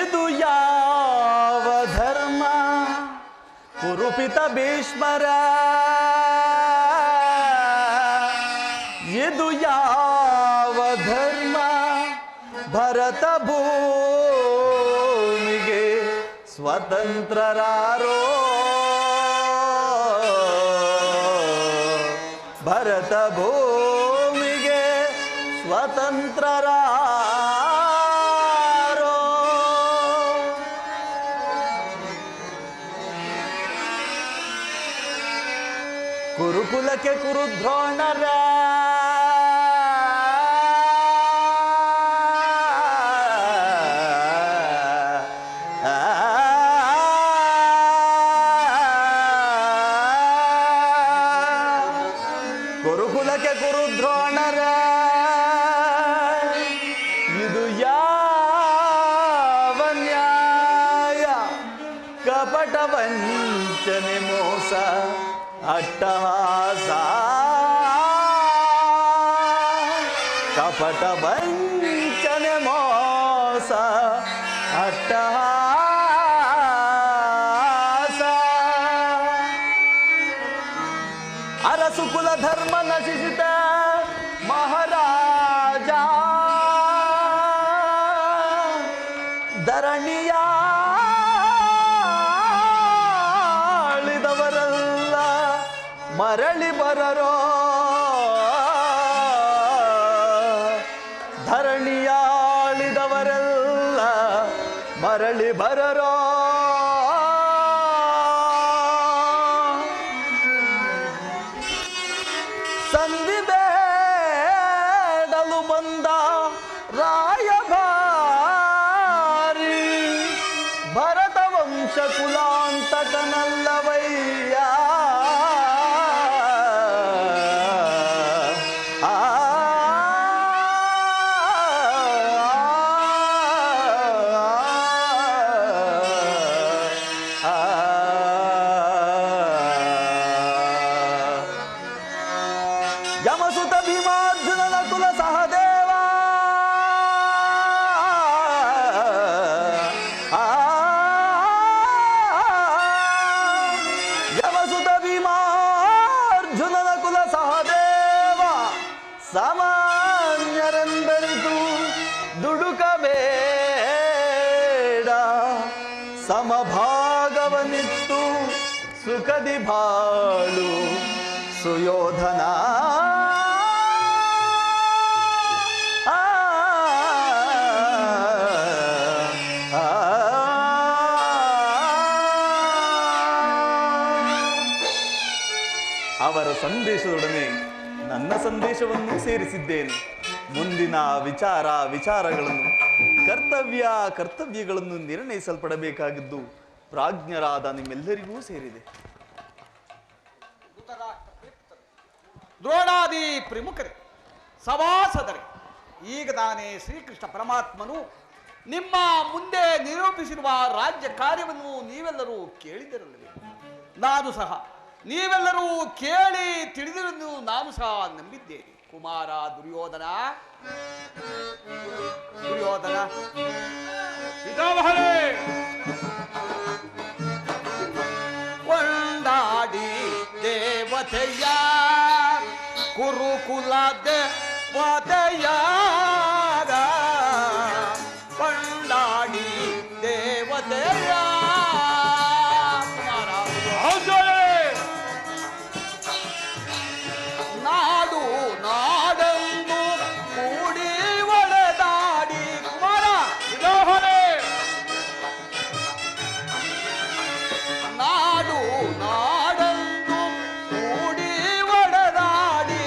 ಇದು ಯಾವ ಧರ್ಮ? ಕುರುಪಿತ ಭೀಷ್ಮರ ಇದು ಯಾವ ಧರ್ಮ? ಭರತ ಭೂಮಿಗೆ ಸ್ವತಂತ್ರರಾರೋ? ಭರತ ಭೂಮಿಗೆ ಸ್ವತಂತ್ರರಾರೋ? ಕುರುಕುಲಕ್ಕೆ ಕುರುದ್ರೋಣರ ಕುರುಕುಲಕ್ಕೆ ಕುರುದ್ರೋಣರ ಇದು ಯಾವ ನ್ಯಾಯ? ಕಪಟ ವಂಚನೆ ಮೋಸ ಅಟ್ಟಹಾಸ, ಕಪಟ ವಂಚನೆ ಮೋಸ ಅಟ್ಟಹಾಸ. ಅರಸು ಕುಲ ಧರ್ಮ ನಶಿಸಿತ ಮಹಾರಾಜ ಧರಣಿಯ ಮರಳಿ ಬರರೋ? ಧರಣಿಯಾಳಿದವರೆಲ್ಲ ಮರಳಿ ಬರರೋ? ಸಂಧಿ ಬೇಡಲು ಬಂದ ರಾಯಭಾರಿ ಭರತ ವಂಶ ಕುಲಾಂತಕನಲ್ಲವಯ್ಯ. ಯಮಸುತ ಭೀಮಾರ್ಜುನನ ಕುಲ ಸಹದೇವ ಯಮಸುತ ಭೀಮಾರ್ಜುನನ ಕುಲ ಸಹದೇವ ಸಾಮಾನ್ಯರೆಂದರಿತು ದುಡುಕಬೇಡ. ಸಮಭಾಗವನಿತ್ತು ಸುಖದಿ ಬಾಳು ಸುಯೋಧನ. ಅವರ ಸಂದೇಶದೊಡನೆ ನನ್ನ ಸಂದೇಶವನ್ನು ಸೇರಿಸಿದ್ದೇನೆ. ಮುಂದಿನ ವಿಚಾರಗಳನ್ನು ಕರ್ತವ್ಯಗಳನ್ನು ನಿರ್ಣಯಿಸಲ್ಪಡಬೇಕಾಗಿದ್ದು ಪ್ರಾಜ್ಞರಾದ ನಿಮ್ಮೆಲ್ಲರಿಗೂ ಸೇರಿದೆ. ದ್ರೋಣಾದಿ ಪ್ರಮುಖರೇ, ಸಭಾಸದರೇ, ಈಗ ತಾನೇ ಶ್ರೀಕೃಷ್ಣ ಪರಮಾತ್ಮನು ನಿಮ್ಮ ಮುಂದೆ ನಿರೂಪಿಸಿರುವ ರಾಜ್ಯ ಕಾರ್ಯವನ್ನು ನೀವೆಲ್ಲರೂ ಕೇಳಿದಿರಲಿವೆ. ನಾನು ಸಹ ನೀವೆಲ್ಲರೂ ಕೇಳಿ ತಿಳಿದಿರುವುದು ನಾನು ಸಹ ನಂಬಿದ್ದೇನೆ. ಕುಮಾರ ದುರ್ಯೋಧನ ಪಿತಾಮಹರೇ, ಕೊಂಡಾಡಿ ದೇವತೆಯ ಕುರುಕುಲ ದೇವತೆಯ ಕೊಂಡಾಡಿ ದೇವತೆಯ ನಾಡು ನಾಡನ್ನು ಕೂಡಿ ಒಡೆದಾಡಿ ಕುಮಾರ ನಾಡು ನಾಡನ್ನು ಕೂಡಿ ಒಡೆದಾಡಿ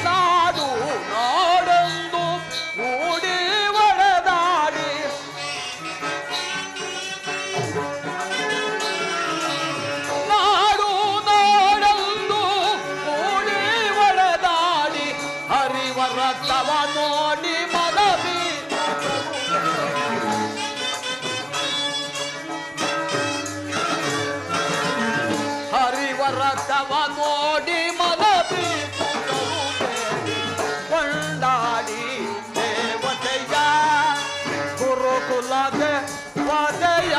ನಾಡು ನಾಡನ್ನು ಕೂಡಿ ಒಡೆದಾಡಿ ನಾಡು ನಾಡನ್ನು ಕೂಡಿ ಒಡೆದಾಡಿ ಹರಿವರ ತವ ನೋಡಿ ಮನವಿ ಹರಿವರ ತವ ನೋಡಿ ಮನವಿ ಕೊಂಡಾಡಿ ದೇವತೆಯ ಗುರುಕುಲ ದೇವತೆಯ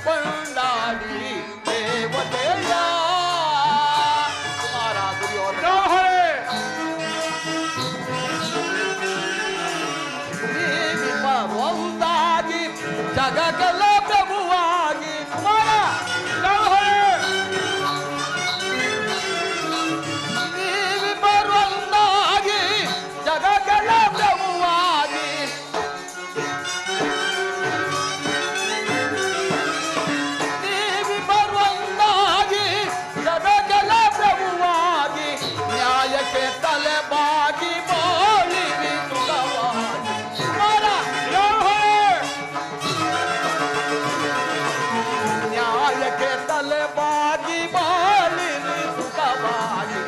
ಕೊಂಡಾಡಿ ದೇವತೆಯ ಕುಮಾರ ದುರ್ಯೋಧನ ಒಂದಾಗಿ ಜಗಗಲ ಪ್ರಭುವಾಗಿ ಕುಮಾರ ನೀವಿಬ್ಬರೊಂದಾಗಿ ಜಗಗಲ ಪ್ರಭುವಾಗಿ ನೀವಿಬ್ಬರೊಂದಾಗಿ ಜಗಗಲ ಪ್ರಭುವಾಗಿ ನ್ಯಾಯಕ್ಕೆ ತಲೆಬಾಗಿ ಬಾಳಿವಿ ಸುಖವಾಗಿ ಕುಮಾರ ನ್ಯಾಯಕ್ಕೆ ತಲೆಬಾಗಿ ಬಾಳಿವಿ ಸುಖವಾಗಿ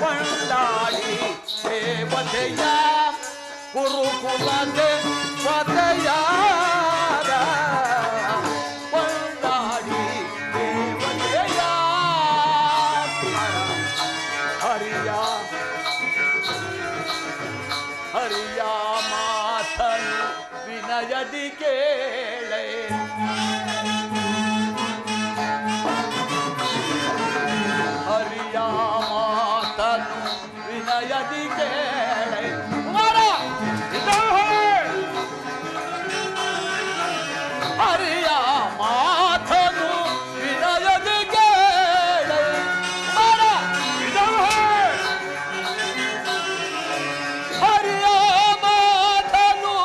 ಕೊಂಡಾಡಿ ದೇವತೆಯ ಗುರುಕುಲ ದೇವತೆಯ ಕೊಂಡಾಡಿ ದೇವತೆಯ ಹರಿಯ ಹರಿಯ ಮಾತನು ವಿನಯದಿ ಕೇಳೆ ಹರಿಯ ಮಾತನು ವಿನಯದಿ ಕೇಳೆ ಕುಮಾರ ಹರಿಯ ಮಾತನು ವಿನಯದಿ ಕೇಳೆ ಕುಮಾರ ಹರಿಯ ಮಾತನು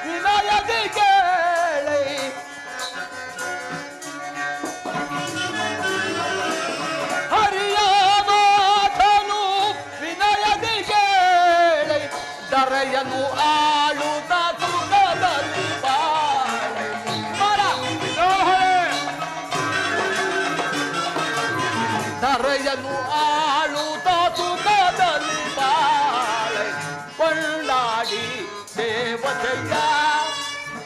ವಿನಯದಿ ಕೇಳೆ ಹರಿಯ ಮಾತನು ವಿನಯದಿ ಕೇಳೆ ದರೆಯನು ಆಳುತ್ತ ಸುಖದಲ್ಲಿ ಬಾಳೆ ಕುಮಾರ ದರೆಯನು ಆಳುತ್ತ ಸುಖದಲ್ಲಿ ಬಾಳೆ ಕೊಂಡಾಡಿ ದೇವತೆಯ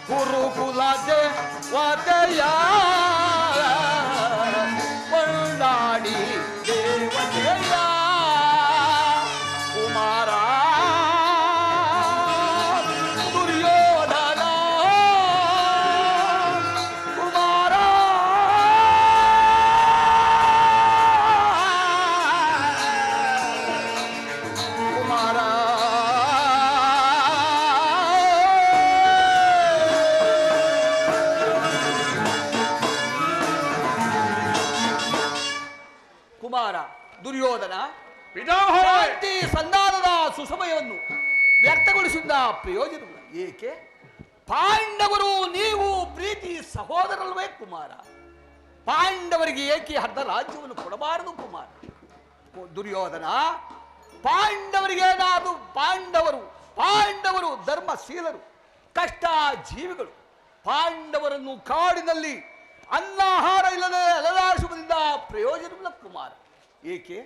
ಗುರುಕುಲ ದೇವತೆಯ ಕೊಂಡಾಡಿ ದೇವತೆಯ ಕುಮಾರ ದುರ್ಯೋಧನ ಕುಮಾರ ಕುಮಾರ ಕುಮಾರ ದುರ್ಯೋಧನ ಪಿತಾಮಹರೇ, ಶಾಂತಿ ಸಂಧಾನದ ಸುಸಮಯವನ್ನು ವ್ಯರ್ಥಗೊಳಿಸಿದ ಪ್ರಯೋಜನವಿಲ್ಲ. ಏಕೆ? ಪಾಂಡವರು ನೀವು ಪ್ರೀತಿ ಸಹೋದರಲ್ವೇ ಕುಮಾರ. ಪಾಂಡವರಿಗೆ ಏಕೆ ಅರ್ಧ ರಾಜ್ಯವನ್ನು ಕೊಡಬಾರದು ಕುಮಾರ. ದುರ್ಯೋಧನ, ಪಾಂಡವರಿಗೇನಾದರೂ ಪಾಂಡವರು ಧರ್ಮಶೀಲರು, ಕಷ್ಟ ಜೀವಿಗಳು. ಪಾಂಡವರನ್ನು ಕಾಡಿನಲ್ಲಿ ಅನ್ನಾಹಾರ ಇಲ್ಲದೆ ಅಲದಾಡಿಸುವುದರಿಂದ ಪ್ರಯೋಜನವಿಲ್ಲ ಕುಮಾರ. ಏಕೆ?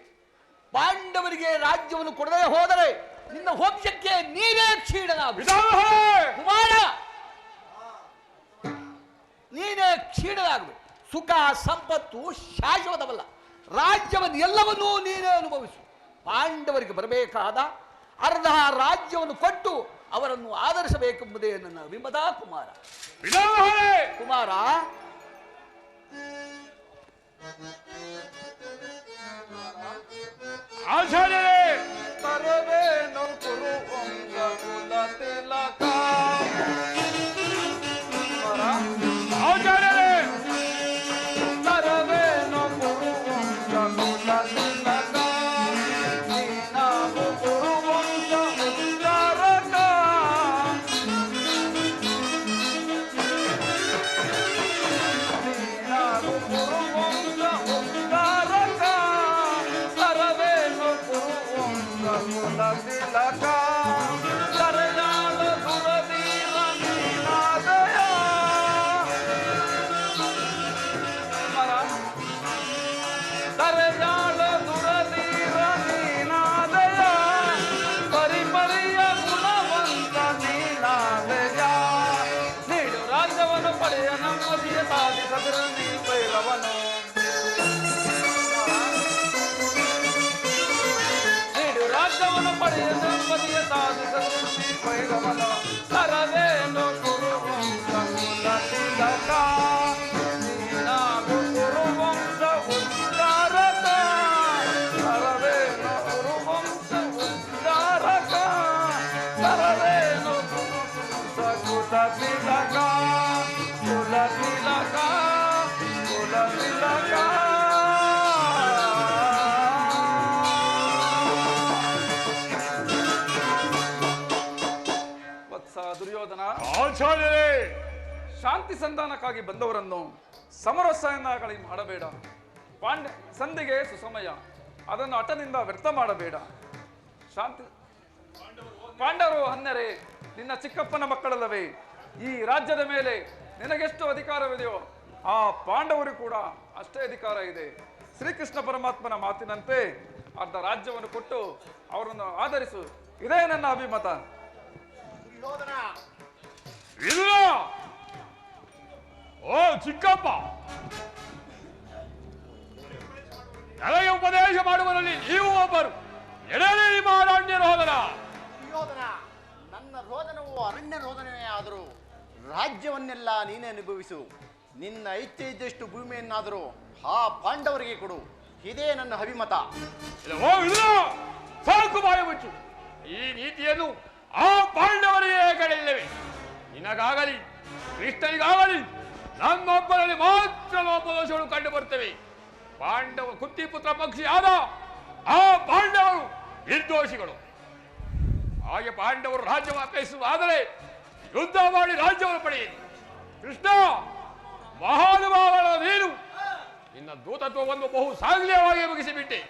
ಪಾಂಡವರಿಗೆ ರಾಜ್ಯವನ್ನು ಕೊಡದೇ ಹೋದರೆ ನಿನ್ನ ವಂಶಕ್ಕೆ ನೀನೇ ಕ್ಷೀಣನಾಗ ಕುಮಾರ. ಕ್ಷೀಣರಾಗಬೇಕು. ಸುಖ ಸಂಪತ್ತು ಶಾಶ್ವತವಲ್ಲ. ರಾಜ್ಯವನ್ನು ಎಲ್ಲವನ್ನೂ ನೀನೇ ಅನುಭವಿಸು. ಪಾಂಡವರಿಗೆ ಬರಬೇಕಾದ ಅರ್ಧ ರಾಜ್ಯವನ್ನು ಕೊಟ್ಟು ಅವರನ್ನು ಆಧರಿಸಬೇಕೆಂಬುದೇ ನನ್ನ ಅಭಿಮತ ಕುಮಾರ. ಕುಮಾರ, ಆಚಾರ್ಯರೇ, ತರವೇನು ಕುರುವಂಗ ಕುಲ ತಿಲಕ. ಆಚಾರ್ಯರೇ, ತರವೇನು ಕುರುವಂಗ ಕುಲ ತಿಲಕ. ನೀನಾವು ಕುರುವಂಗ ಉದ್ಧಾರಕ. ನೀನಾವು ಕುರುವಂಗ ಉದ್ಧಾರಕ. ತರವೇನು ಕುರುವಂಗ ಕುಲ ತಿಲಕ. ತರಯಾಳ ಸುರವೀರ ನೀನಾದಯ. ತರಯಾಳ ಸುರವೀರ ನೀನಾದಯ. ಪರಿಪರಿಯ ಗುಣವಂತ ನೀನಾದಯ. ನೀಡು ರಾಜ್ಯವನ್ನು ಪಡೆಯ ನಮ್ಮದಿಯ ಸಾಧಿಸದಿರ ನೀ ಭೈರವನು. ನೀಡು ರಾಜ್ಯವನ್ನು ಪಡೆಯ ನಮ್ಮದಿಯ ಸಾಧಿಸದಿರ ನೀ ಭೈರವನು. ತರವೇನು ಕುರುವಂಶ ಕುಲ ತಿಲಕ. ನೀನಾಗು ಕುರುವಂಶ ಉದ್ಧಾರಕ. ತರವೇನು ಕುರುವಂಶ ಉದ್ಧಾರಕ. ತರವೇನು ಕುರುವಂಶ ಕುಲ ತಿಲಕ. ಕುಲ ತಿಲಕ. ಕುಲ ತಿಲಕ. ವತ್ಸ ದುರ್ಯೋಧನ, ಆಚಾರ್ಯರೇ, ಶಾಂತಿ ಸಂಧಾನಕ್ಕಾಗಿ ಬಂದವರನ್ನು ಸಮರಸನ್ನಾಗಲಿ ಮಾಡಬೇಡ. ಸಂಧಿಗೆ ಸುಸಮಯ, ಅದನ್ನು ಹಠದಿಂದ ವ್ಯರ್ಥ ಮಾಡಬೇಡ. ಶಾಂತಿ ಪಾಂಡವರು ಹನ್ನೆರೆ ನಿನ್ನ ಚಿಕ್ಕಪ್ಪನ ಮಕ್ಕಳಲ್ಲವೇ? ಈ ರಾಜ್ಯದ ಮೇಲೆ ನಿನಗೆಷ್ಟು ಅಧಿಕಾರವಿದೆಯೋ ಆ ಪಾಂಡವರು ಕೂಡ ಅಷ್ಟೇ ಅಧಿಕಾರ ಇದೆ. ಶ್ರೀಕೃಷ್ಣ ಪರಮಾತ್ಮನ ಮಾತಿನಂತೆ ಅರ್ಧ ರಾಜ್ಯವನ್ನು ಕೊಟ್ಟು ಅವರನ್ನು ಆಧರಿಸು. ಇದೇ ನನ್ನ ಅಭಿಮತ. ದುರ್ಯೋಧನ, ಇಲ್ಲ. ಓ ಚಿಕ್ಕಪ್ಪ, ನನಗೆ ಉಪದೇಶ ಮಾಡುವಲ್ಲಿ ನೀವು ಒಬ್ಬರು. ಎಡೆಯಲ್ಲಿ ನಿಮ್ಮ ಅರಣ್ಯ ರೋದನ. ದುರ್ಯೋಧನ, ನನ್ನ ರೋದನವು ಅರಣ್ಯ ರೋದನವೇ ಆದರೂ ರಾಜ್ಯವನ್ನೆಲ್ಲ ನೀನೇ ಅನುಭವಿಸು. ನಿನ್ನ ಇಚ್ಛೆ ಇದ್ದಷ್ಟು ಭೂಮಿಯನ್ನಾದರೂ ಆ ಪಾಂಡವರಿಗೆ ಕೊಡು. ಇದೇ ನನ್ನ ಅಭಿಮತ. ಓ ಇಲ್ಲ, ಸಾಕು ಬಾಯಿ ಮುಚ್ಚು. ಈ ನೀತಿಯನ್ನು ಆ ಪಾಂಡವರಿಗೆ ಕಡೆಯಿಲ್ಲವೇ? ನಿನಗಾಗಲಿ ಕೃಷ್ಣನಿಗಾಗಲಿ ನಮ್ಮೊಬ್ಬರಲ್ಲಿ ಮಾತ್ರ ಲೋಪದೋಷಗಳು ಕಂಡು ಬರ್ತವೆ. ಪಾಂಡವ ಕುತ್ತಿಪುತ್ರ ಪಕ್ಷಿಯಾದ ಆ ಪಾಂಡವರು ನಿರ್ದೋಷಿಗಳು. ಹಾಗೆ ಪಾಂಡವರು ರಾಜ್ಯವನ್ನು ಅಪೇಕ್ಷಿಸುವುದಾದರೆ ಯುದ್ಧ ಮಾಡಿ ರಾಜ್ಯವನ್ನು ಪಡೆಯಿರಿ. ಕೃಷ್ಣ, ಮಹಾನುಭಾವನ ನೀನು ನಿನ್ನ ದೂತತ್ವವನ್ನು ಬಹು ಸಾಂಗ್ಲಿಯವಾಗಿ ಮುಗಿಸಿಬಿಟ್ಟೆ.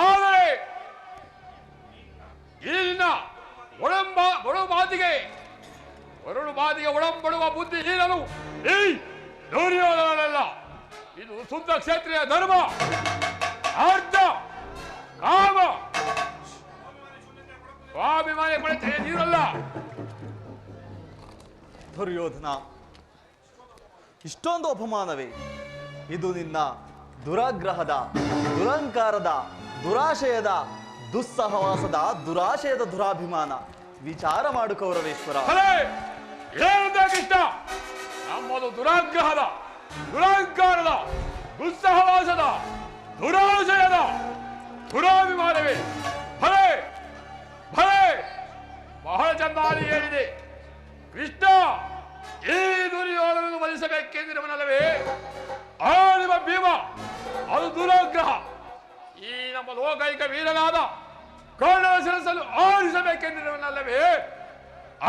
ಆದರೆ ಈ ನಿನ್ನ ಒರಳು ಮಾತಿಗೆ ಒಳಂಬಡುವ ಬುದ್ಧಿ ನೀನನು ಈ ದುರ್ಯೋಧನನಲ್ಲ. ಇದು ಶುದ್ಧ ಕ್ಷೇತ್ರೀಯ ಧರ್ಮ, ಅರ್ಥ, ಕಾಮ, ಸ್ವಾಭಿಮಾನಿ ಪಡೆತೇ ನೀರಲ್ಲ. ದುರ್ಯೋಧನ, ಇಷ್ಟೊಂದು ಅಪಮಾನವೇ? ಇದು ನಿನ್ನ ದುರಾಗ್ರಹದ, ದುರಂಕಾರದ, ದುರಾಶಯದ, ದುಸ್ಸಹವಾಸದ, ದುರಾಶಯದ ದುರಾಭಿಮಾನ. ವಿಚಾರ ಮಾಡು ಕೌರವೇಶ್ವರ. ಏನಂತ ಕೃಷ್ಣ? ನಮ್ಮದು ದುರಾಗ್ರಹದ, ದುರಂಕಾರದ, ದುಸ್ಸಹವಾಸದ, ದುರಾಶಯದ ದುರಾಭಿಮಾನವೇ? ಭಲೆ ಭಲೆ, ಬಹಳ ಚೆನ್ನಾಗಿ ಹೇಳಿದೆ ಕೃಷ್ಣ. ಈ ದುರ್ಯೋಧನನ್ನು ವಧಿಸಬೇಕೆಂದಿರುವನಲ್ಲವೇ ಆ ನಿಮ್ಮ ಭೀಮ? ಅದು ದುರಾಗ್ರಹ. ಈ ನಮ್ಮ ಲೋಕೈಕ ವೀರನಾದ ಕರ್ಣನ ಶಿರಸ್ಸನ್ನು ಆರಿಸಬೇಕೆಂದಿರುವನಲ್ಲವೇ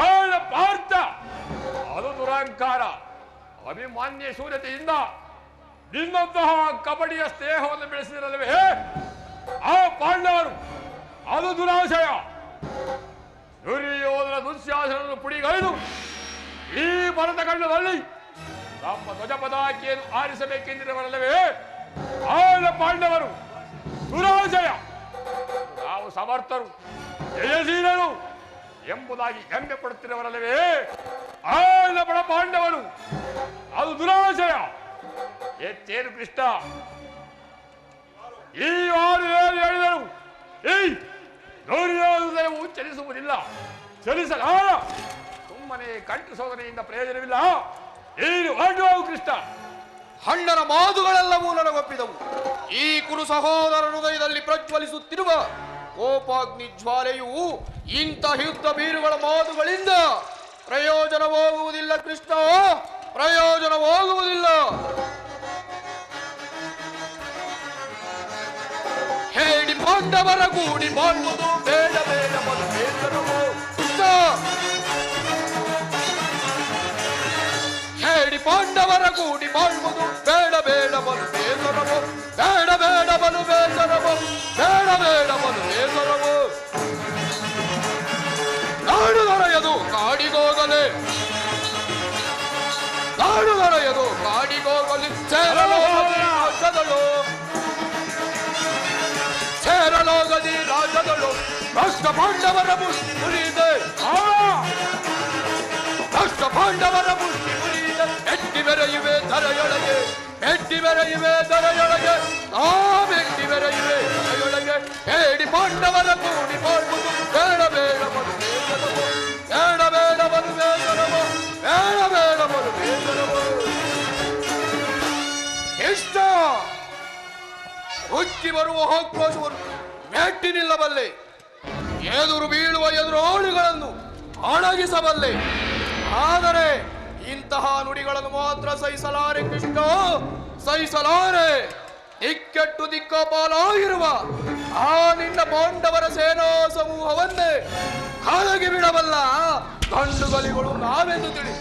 ಆಳ ಪಾರ್ಥ? ಅದು ದುರಾಂಕಾರ. ಅಭಿಮಾನ್ಯ ಶೂರ್ಯತೆಯಿಂದ ನಿನ್ನಂತಹ ಕಬಡ್ಡಿಯ ಸ್ನೇಹವನ್ನು ಬೆಳೆಸಿದಿರಲ್ಲವೇ ಆ ಪಾಂಡವರು? ಅದು ದುರಾಶಯ. ದುರ್ಯೋಧನ ದುಶ್ಯಾಸನನ್ನು ಪುಡಿಗೈದು ಈ ಭರತ ಖಂಡದಲ್ಲಿ ನಮ್ಮ ಧ್ವಜ ಪತಾಕೆಯನ್ನು ಆರಿಸಬೇಕೆಂದಿರುವರಲ್ಲವೇ ಆಳ ಪಾಂಡವರು? ದುರಾಶಯ. ನಾವು ಸಮರ್ಥರು, ಜಯಶೀಲರು ಎಂಬುದಾಗಿ ಹೆಮ್ಮೆ ಪಡುತ್ತಿರುವರಲ್ಲವೇ ಆಯ್ದ ಬಡ ಪಾಂಡವರು ಅದು ದುರಾಶಯ. ಎತ್ತೇನು ಕೃಷ್ಣ, ಈ ವಾರು ಏನು ಹೇಳಿದರು? ಈ ದುರ್ಯೋಧನವು ಚಲಿಸುವುದಿಲ್ಲ, ಚಲಿಸಲಾರ. ಸುಮ್ಮನೆ ಕಂಠ ಸೋದನೆಯಿಂದ ಪ್ರಯೋಜನವಿಲ್ಲ. ಏನು ಹೊರಟು ಕೃಷ್ಣ. ಅಣ್ಣನ ಮಾತುಗಳೆಲ್ಲವೂ ನನಗೊಪ್ಪಿದವು. ಈ ಕುರು ಸಹೋದರ ಹೃದಯದಲ್ಲಿ ಪ್ರಜ್ವಲಿಸುತ್ತಿರುವ ಕೋಪಾಗ್ನಿ ಜ್ವಾಲೆಯು ಇಂಥ ಯುದ್ಧ ಬೀರುಗಳ ಮಾತುಗಳಿಂದ ಪ್ರಯೋಜನವಾಗುವುದಿಲ್ಲ ಕೃಷ್ಣ, ಪ್ರಯೋಜನವಾಗುವುದಿಲ್ಲ. ಹೇಳಿ ಪಾಂಡವರ ಕೂಡಿ ಬಾಳುವುದು ಬೇಡ ಬೇಡ ಬೇಡವೋ ಕೃಷ್ಣ. ಹೇಳಿ ಪಾಂಡವರ ಕೂಡಿ ಬಾಳುವುದು ಬೇಡ ಬೇಡ ಬೇಸರವೋ, ಬೇಡ ಬೇಡ ಬೇಸರವೋ, ಬೇಡ ಬೇಡ ಬೇಸರವೋ. ನಾಡು ದೊರೆಯದು ಕಾಡಿಗೋಗಲೆ, ನಾಡು ದೊರೆಯದು ಕಾಡಿಗೋಗಲಿ. ರಾಜ್ಯದಳು ಸೇರಲೋಗದಿ ರಾಜ್ಯದಳು ಭ್ರಷ್ಟ ಪಾಂಡವರ ಮುಷ್ಟಿ ಮುರಿದೆ, ಭ್ರಷ್ಟ ಪಾಂಡವರ ಮುಷ್ಟಿ ಮುರಿದೆ. ಎಟ್ಟಿ ಬೆರೆಯುವೆ ಧರೆಯೊಳಗೆ, ಎಟ್ಟಿ ಬೆರೆಯುವೆ ಧರೆಯೊಳಗೆ, ಬೆಟ್ಟಿ ಬೆರೆಯುವೆ ಧರೆಯೊಳಗೆ. ಹೇಳಿ ಪಾಂಡವರ ಕೂಡಿ ಮಾಡುವುದು ಬೇಡ ಬೇಡ ಬೇಸರವೋ, ಬೇಡ ಬೇಡ ಬೇಸರವೋ, ಬೇಡ ಬೇಡ ಬೇಸರವೋ. ಇಷ್ಟ ಉಚ್ಚಿ ಬರುವ ಆಕ್ರೋಶವನ್ನು ಮೆಟ್ಟಿ ನಿಲ್ಲಬಲ್ಲೆ, ಎದುರು ಬೀಳುವ ಎದುರಾಳಿಗಳನ್ನು ಅಣಗಿಸಬಲ್ಲೆ. ಆದರೆ ಇಂತಹ ನುಡಿಗಳನ್ನು ಮಾತ್ರ ಸಹಿಸಲಾರೆ ಕೃಷ್ಣ, ಸಹಿಸಲಾರೆ. ದಿಕ್ಕೆಟ್ಟು ದಿಕ್ಕಾಪಾಲಾಗಿರುವ ಆ ನಿನ್ನ ಪಾಂಡವರ ಸೇನಾ ಸಮೂಹವನ್ನೇ ಕಾಲಗಿ ಬಿಡಬಲ್ಲ ಗಂಡುಗಲಿಗಳು ನಾವೆಂದು ತಿಳಿ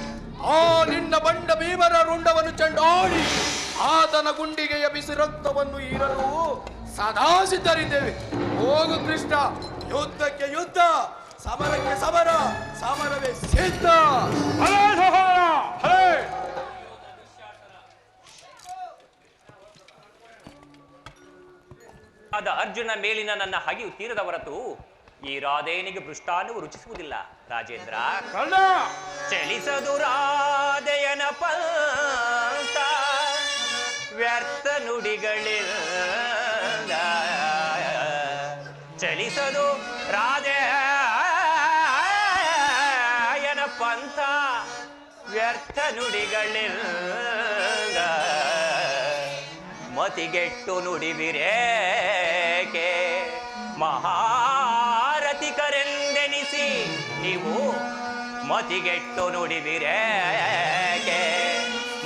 ಆ ನಿನ್ನ ಬಂಡ ಭೀಮರ ರುಂಡವನ್ನು ಚೆಂಡಾಡಿ ಆತನ ಗುಂಡಿಗೆಯ ಬಿಸಿ ರಕ್ತವನ್ನು ಹೀರಲು ಸದಾ ಸಿದ್ಧರಿದ್ದೇವೆ. ಹೋಗು ಕೃಷ್ಣ, ಯುದ್ಧಕ್ಕೆ ಯುದ್ಧ, ಸಮರಕ್ಕೆ ಸಮರ, ಸಮರವೇ ಸಿದ್ಧ. ಆದ ಅರ್ಜುನ ಮೇಲಿನ ನನ್ನ ಹಗೆಯು ತೀರದ ಹೊರತು ಈ ರಾಧೇನಿಗೆ ಪೃಷ್ಠಾನವು ರುಚಿಸುವುದಿಲ್ಲ ರಾಜೇಂದ್ರ. ಚಲಿಸದು ರಾಧೆಯನ ಪಂಥ ವ್ಯರ್ಥ ನುಡಿಗಳಿಂದ, ಚಲಿಸದು ರಾಧೆಯನ ಪಂಥ ವ್ಯರ್ಥ ನುಡಿಗಳಿಂದ. ಮತಿಗೆಟ್ಟು ನುಡಿವಿರೇಕೆ ಮಹಾರಥಿಕರೆಂದೆನಿಸಿ ನೀವು, ಮತಿಗೆಟ್ಟು ನುಡಿವಿರೇಕೆ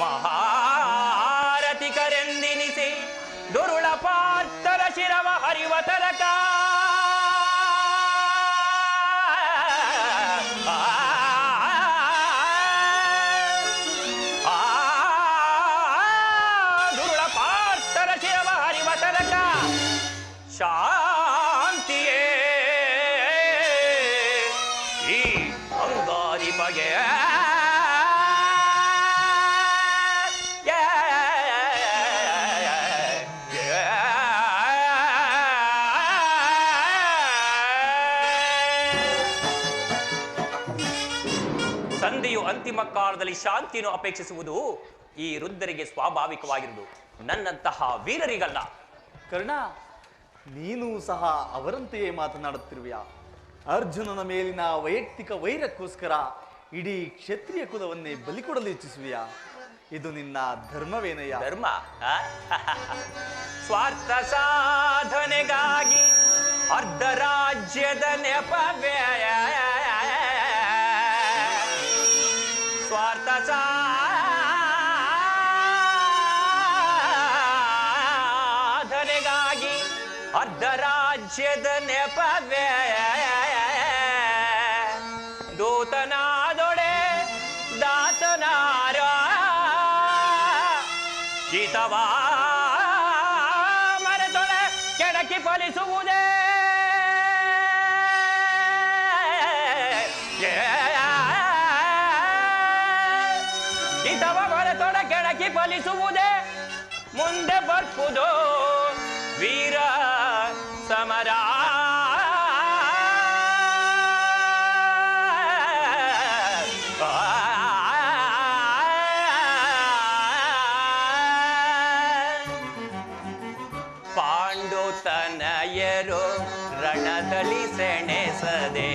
ಮಹಾರಥಿಕರೆಂದೆನಿಸಿ. ದುರುಳ ಪಾರ್ಥರ ಶಿರವ ಹರಿವ ತರಕ ಶಾಂತಿಯೇ ಈ ಅಂಗಾರಿ ಬಗೆ. ಸಂಧಿಯು ಅಂತಿಮ ಕಾಲದಲ್ಲಿ ಶಾಂತಿಯನ್ನು ಅಪೇಕ್ಷಿಸುವುದು ಈ ವೃದ್ಧರಿಗೆ ಸ್ವಾಭಾವಿಕವಾಗಿರುವುದು, ನನ್ನಂತಹ ವೀರರಿಗಲ್ಲ. ಕರ್ಣ, ನೀನು ಸಹ ಅವರಂತೆಯೇ ಮಾತನಾಡುತ್ತಿರುವೆಯಾ? ಅರ್ಜುನನ ಮೇಲಿನ ವೈಯಕ್ತಿಕ ವೈರಕ್ಕೋಸ್ಕರ ಇಡೀ ಕ್ಷತ್ರಿಯ ಕುಲವನ್ನೇ ಬಲಿಕೊಡಲು ಇಚ್ಛಿಸುವೆಯಾ? ಇದು ನಿನ್ನ ಧರ್ಮವೇನಯ್ಯ? ಧರ್ಮ ಸ್ವಾರ್ಥ ಸಾಧನೆಗಾಗಿ ಅರ್ಧ ರಾಜ್ಯದ ನೆಪವೇ, ಸ್ವಾರ್ಥ ಸಾಧನೆಗಾಗಿ ಅರ್ಧ ರಾಜ್ಯದ ನೆಪವೇ. ದೂತನಾದೊಡೆ ದಾತನಾರ ಹಿತವಾ ಮರೆತೊಳೆ ಕೆಡಕಿ ಫಲಿಸುವುದೇ. ಹಿತವ ಮರೆತೊಡೆ ಕೆಡಕಿ ಫಲಿಸುವುದೇ. ಮುಂದೆ ಬರ್ಪುದು ವೀರ ಸಮರ. ರಣದಲ್ಲಿ ಸೆಣೆಸದೆ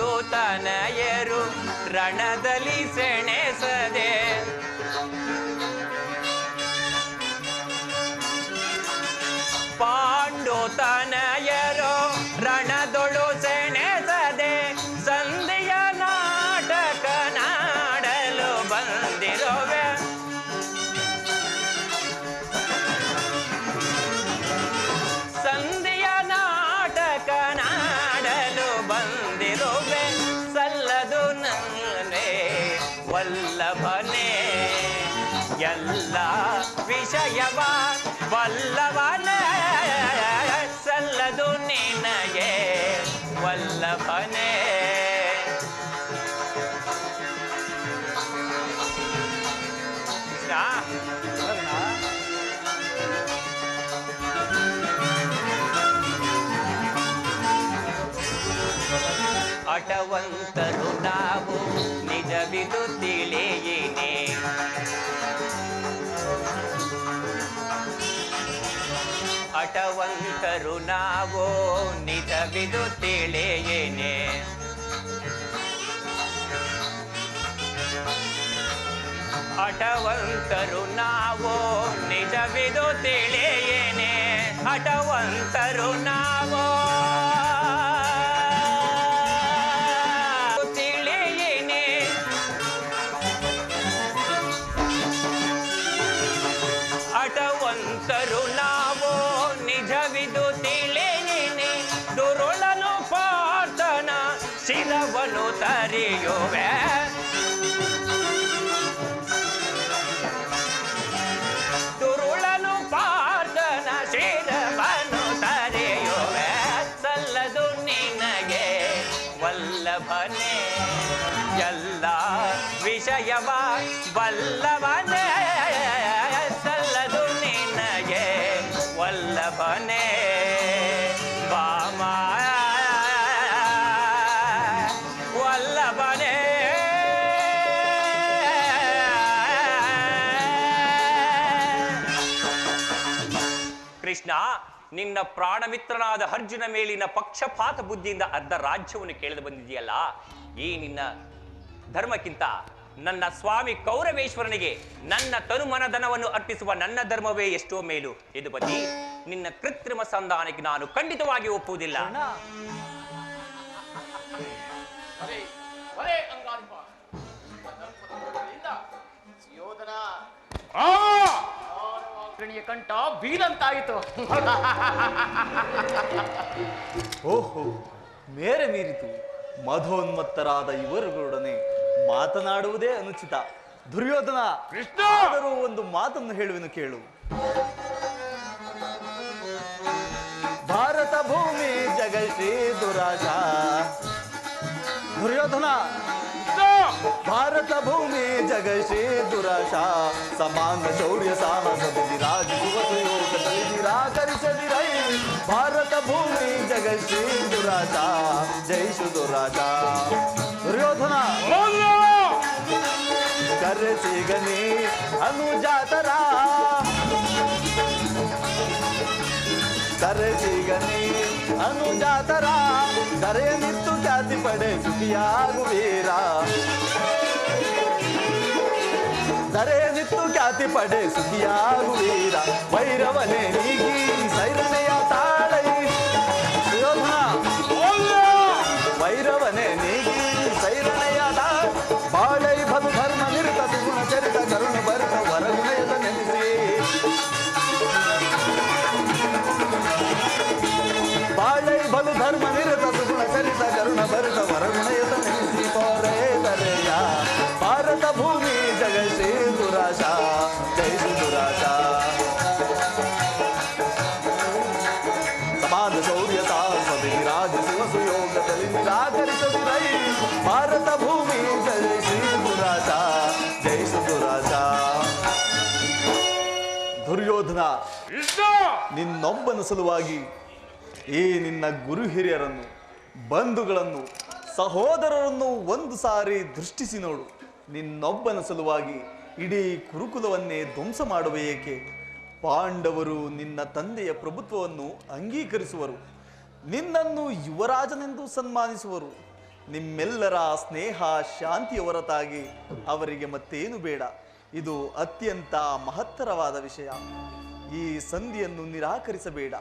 ಪಾಂಡುತನಯರು ರಣದಲ್ಲಿ ಸೆಣೆಸದೆ ಪಾಂಡುತನಯರು ರಣದೊಳು ಸೆಣೆಸದೆ ಸಂಧಿಯ ನಾಟಕ ನಾಡಲು ಬಂದಿರುವೆ ಸಂಧಿಯ ನಾಟಕ ನಾಡಲು ಬಂದಿರುವೆ ಸಲ್ಲದು ನನ್ನೇ ವಲ್ಲಭನೇ ಎಲ್ಲ ವಿಷಯವ ವಲ್ಲಭನೇ ಸಲ್ಲದು ನಿನಗೆ ವಲ್ಲಭನೇ ಅಟವಂತರು ನಾವು ನಿಜವಿದು ತಿಳಿಯಿನೇ ಅಟವಂತರು ನಾವು ನಿಜವಿದು ತಿಳಿಯೇನೆ ಅಟವಂತರು ನಾವು ನಿಜವಿದು ತಿಳಿಯೇನೆ ಅಟವಂತರು ನಾವು ತಿಳಿಯೇನೆ ಅಟವಂತರು ನಾವು ನಿಜವಿದು ತಿಳಿಯೇನೆ ದುರುಳನು ಪಾರ್ಥನ ಶಿರವನು ತರೆಯುವೆ ದುರುಳನು ಪಾರ್ಥನ ಶಿರವನು ತರೆಯುವೆ ಸಲ್ಲದು ನಿನಗೆ ವಲ್ಲಭನೇ ಎಲ್ಲ ವಿಷಯವ ವಲ್ಲಭನೇ ಸಲ್ಲದು ನಿನಗೆ ವಲ್ಲಭನೇ ವಾಮ ವಲ್ಲಭನೇ ಕೃಷ್ಣ ನಿನ್ನ ಪ್ರಾಣಮಿತ್ರನಾದ ಅರ್ಜುನ ಮೇಲಿನ ಪಕ್ಷಪಾತ ಬುದ್ಧಿಯಿಂದ ಅರ್ಧ ರಾಜ್ಯವನ್ನು ಕೇಳಿದು ಬಂದಿದೆಯಲ್ಲ ಈ ನಿನ್ನ ಧರ್ಮಕ್ಕಿಂತ ನನ್ನ ಸ್ವಾಮಿ ಕೌರವೇಶ್ವರನಿಗೆ ನನ್ನ ತನುಮನಧನವನ್ನು ಅರ್ಪಿಸುವ ನನ್ನ ಧರ್ಮವೇ ಎಷ್ಟೋ ಮೇಲು ಯದುಪತಿ ನಿನ್ನ ಕೃತ್ರಿಮ ಸಂಧಾನಕ್ಕೆ ನಾನು ಖಂಡಿತವಾಗಿ ಒಪ್ಪುವುದಿಲ್ಲ ಯೋಧನ ಆ ಕಂಠ ಬೀಲಂತಾಯಿತು ಓಹೋ ಮೇರೆ ಮೀರಿತು ಮಧೋನ್ಮತ್ತರಾದ ಇವರುಗಳೊಡನೆ ಮಾತನಾಡುವುದೇ ಅನುಚಿತ ದುರ್ಯೋಧನ ಆದರೂ ಒಂದು ಮಾತನ್ನು ಹೇಳುವೆನು ಕೇಳು ಭಾರತ ಭೂಮಿ ಜಗಶ್ರೀ ದುರಾಜ ದುರ್ಯೋಧನ ಭಾರತ ಭೂಮಿ ಜಗಶ್ರೀ ದುರಾಶ ಸಮಾನ ಶೌರ್ಯ ಸಾಹಸದಲ್ಲಿ ರಾಜಿಸುವ ಸುಯೋಗದಲ್ಲಿ ನಿರಾಕರಿಸದಿರೈ ಭಾರತ ಭೂಮಿ ಜಗಶ್ರೀ ದುರಾಶ ಜೈಷು ದುರಾಜ ದುರ್ಯೋಧನ ಕರೆಸಿಗನಿ ಅನುಜಾತರ ಕರೆಸಿಗನಿ ಅನುಜಾತರ ಕರೆಯನಿತ್ತು ಖ್ಯಾತಿ ಪಡೆ ಸುಖಿಯಾಗುವೀರ ಕರೆಯನಿತ್ತು ಖ್ಯಾತಿ ಪಡೆ ಸುಖಿಯಾಗುವೀರ ಭೈರವನೇ ನೀಗಿ ಸೈರಣೆಯ ತಾಳೈ ಭೈರವನೇ ನೀಗಿ ಸೈರಣೆಯ ತಾಳ ಬಾಳೈ ಭದು ಧರ್ಮ ನಿರತ ಸುಗುಣ ಚರಿತ ಕರುಣ ಭರತ ವರಗುಣಯದ ನೆನೆಸಿ ಬಾಳೈ ಬಲು ಧರ್ಮ ನಿರತ ಸುಗುಣ ಚರಿತ ಕರುಣ ಭರತ ವರಗುಣಯತ ನೆನೆಸಿ ತೋರೆಯ ಭಾರತ ಭೂಮಿ ಜಗಶ್ರೀ ದುರಾಶ ಜೈಸು ದುರಾಶ ಸಮಾನ ಶೌರ್ಯ ಸಾಹಸದಿ ರಾಜಿಸುವ ಸುಯೋಗದಲ್ಲಿ ನಿರಾಕರಿಸದಿರೈ ಭಾರತ ಭೂಮಿ ಜೈಶ್ರೀ ದುರಾಶ ಜೈಸು ದುರಾಶ ದುರ್ಯೋಧನ ನಿನ್ನೊಬ್ಬನ ಸಲುವಾಗಿ ಈ ನಿನ್ನ ಗುರು ಹಿರಿಯರನ್ನು ಬಂಧುಗಳನ್ನು ಸಹೋದರರನ್ನು ಒಂದು ಸಾರಿ ದೃಷ್ಟಿಸಿ ನೋಡು ನಿನ್ನೊಬ್ಬನ ಸಲುವಾಗಿ ಇಡೀ ಕುರುಕುಲವನ್ನೇ ಧ್ವಂಸ ಮಾಡುವ ಏಕೆ? ಪಾಂಡವರು ನಿನ್ನ ತಂದೆಯ ಪ್ರಭುತ್ವವನ್ನು ಅಂಗೀಕರಿಸುವರು, ನಿನ್ನನ್ನು ಯುವರಾಜನೆಂದು ಸನ್ಮಾನಿಸುವರು. ನಿಮ್ಮೆಲ್ಲರ ಸ್ನೇಹ ಶಾಂತಿಯ ಹೊರತಾಗಿ ಅವರಿಗೆ ಮತ್ತೇನು ಬೇಡ. ಇದು ಅತ್ಯಂತ ಮಹತ್ತರವಾದ ವಿಷಯ. ಈ ಸಂಧಿಯನ್ನು ನಿರಾಕರಿಸಬೇಡ.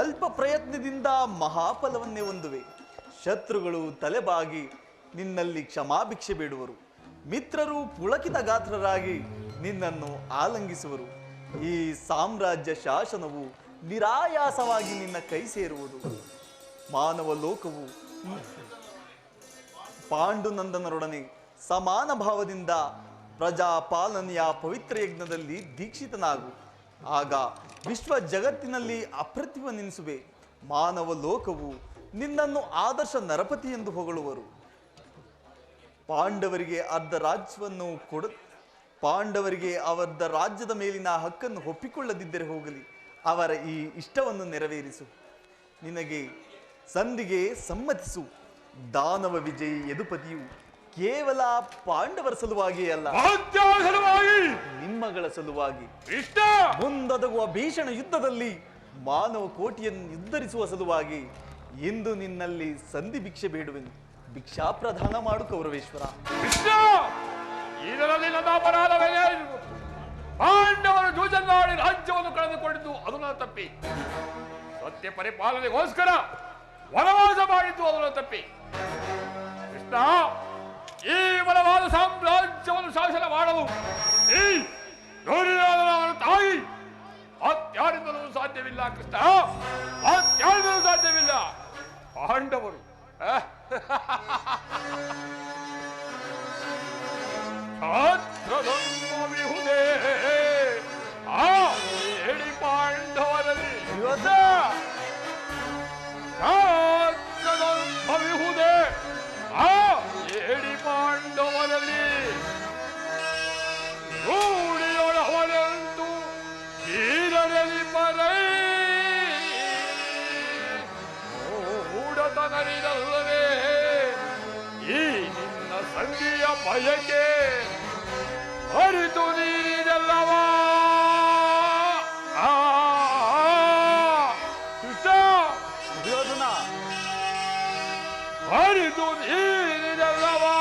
ಅಲ್ಪ ಪ್ರಯತ್ನದಿಂದ ಮಹಾಫಲವನ್ನೇ ಹೊಂದುವೆ. ಶತ್ರುಗಳು ತಲೆಬಾಗಿ ನಿನ್ನಲ್ಲಿ ಕ್ಷಮಾಭಿಕ್ಷೆ ಬೇಡುವರು. ಮಿತ್ರರು ಪುಳಕಿತ ಗಾತ್ರರಾಗಿ ನಿನ್ನನ್ನು ಆಲಂಗಿಸುವರು. ಈ ಸಾಮ್ರಾಜ್ಯ ಶಾಸನವು ನಿರಾಯಾಸವಾಗಿ ನಿನ್ನ ಕೈ ಸೇರುವುದು. ಮಾನವ ಲೋಕವು ಪಾಂಡುನಂದನರೊಡನೆ ಸಮಾನ ಭಾವದಿಂದ ಪ್ರಜಾಪಾಲನೆಯ ಪವಿತ್ರ ಯಜ್ಞದಲ್ಲಿ ದೀಕ್ಷಿತನಾಗು. ಆಗ ವಿಶ್ವ ಜಗತ್ತಿನಲ್ಲಿ ಅಪ್ರತಿಭನೆನಿಸುವೆ. ಮಾನವ ಲೋಕವು ನಿನ್ನನ್ನು ಆದರ್ಶ ನರಪತಿ ಎಂದು ಹೊಗಳುವರು. ಪಾಂಡವರಿಗೆ ಅವರ ರಾಜ್ಯದ ಮೇಲಿನ ಹಕ್ಕನ್ನು ಒಪ್ಪಿಕೊಳ್ಳದಿದ್ದರೆ ಹೋಗಲಿ, ಅವರ ಈ ಇಷ್ಟವನ್ನು ನೆರವೇರಿಸು. ನಿನಗೆ ಸಂಧಿಗೆ ಸಮ್ಮತಿಸು. ದಾನವ ವಿಜಯಿ ಯದುಪತಿಯು ಕೇವಲ ಪಾಂಡವರ ಸಲುವಾಗಿಯೇ ಅಲ್ಲ, ನಿಮ್ಮಗಳ ಸಲುವಾಗಿ ಮುಂದೊದಗುವ ಭೀಷಣ ಯುದ್ಧದಲ್ಲಿ ಮಾನವ ಕೋಟಿಯನ್ನು ನಿರ್ಧರಿಸುವ ಸಲುವಾಗಿ ಇಂದು ನಿನ್ನಲ್ಲಿ ಸಂಧಿ ಭಿಕ್ಷೆ ಬೇಡುವೆನು. ಭಿಕ್ಷಾ ಪ್ರದಾನ ಮಾಡು ಕೌರವೇಶ್ವರ. ಇದರಲ್ಲಿ ನನ್ನ ಅಪರಾಧವೇನೇ? ಪಾಂಡವರು ಜೂಜನ್ನಾಡಿ ರಾಜ್ಯವನ್ನು ಕಳೆದುಕೊಂಡಿದ್ದು ಅದು ನನ್ನ ತಪ್ಪಿ. ಸತ್ಯ ಪರಿಪಾಲನೆಗೋಸ್ಕರ ವನವಾಸ ಮಾಡಿದ್ದು ಅದು ನನ್ನ ತಪ್ಪಿ. ಕೃಷ್ಣ, ಈ ಬಲವಾದ ಸಾಮ್ರಾಜ್ಯವನ್ನು ಶಾಸನ ಮಾಡಲು ಈ ದುರ್ಯೋಧನನ ತಾಯಿ ಅತ್ಯಾರಿಂದಲೂ ಸಾಧ್ಯವಿಲ್ಲ. ಕೃಷ್ಣ, ಅತ್ಯಾರಿಂದಲೂ ಸಾಧ್ಯವಿಲ್ಲ. ಪಾಂಡವರು ಛಾತ್ರಧರ್ಮವಿಹುದೇ ಆ ಹೇಳಿ ಪಾಂಡವರಲ್ಲಿ ಛಾತ್ರಧರ್ಮವಿಹುದೇ ಆ ಹೇಳಿ ಪಾಂಡವರಲ್ಲಿ ರೂಢಿಯೊಳವನೆಂದು ಹೀರಲಿ ಪರೈ ಮೂಢತನರಿದಲ್ಲವೇ ಈ ನಿನ್ನ ಸಂಧಿಯ ಭಯಕ್ಕೆ ಅರಿತು ನೀರಿದಲ್ಲವಾ? ಕೃಷ್ಣ, ದುರ್ಯೋಧನ, ಅರಿತು ನೀರಿದಲ್ಲವಾ?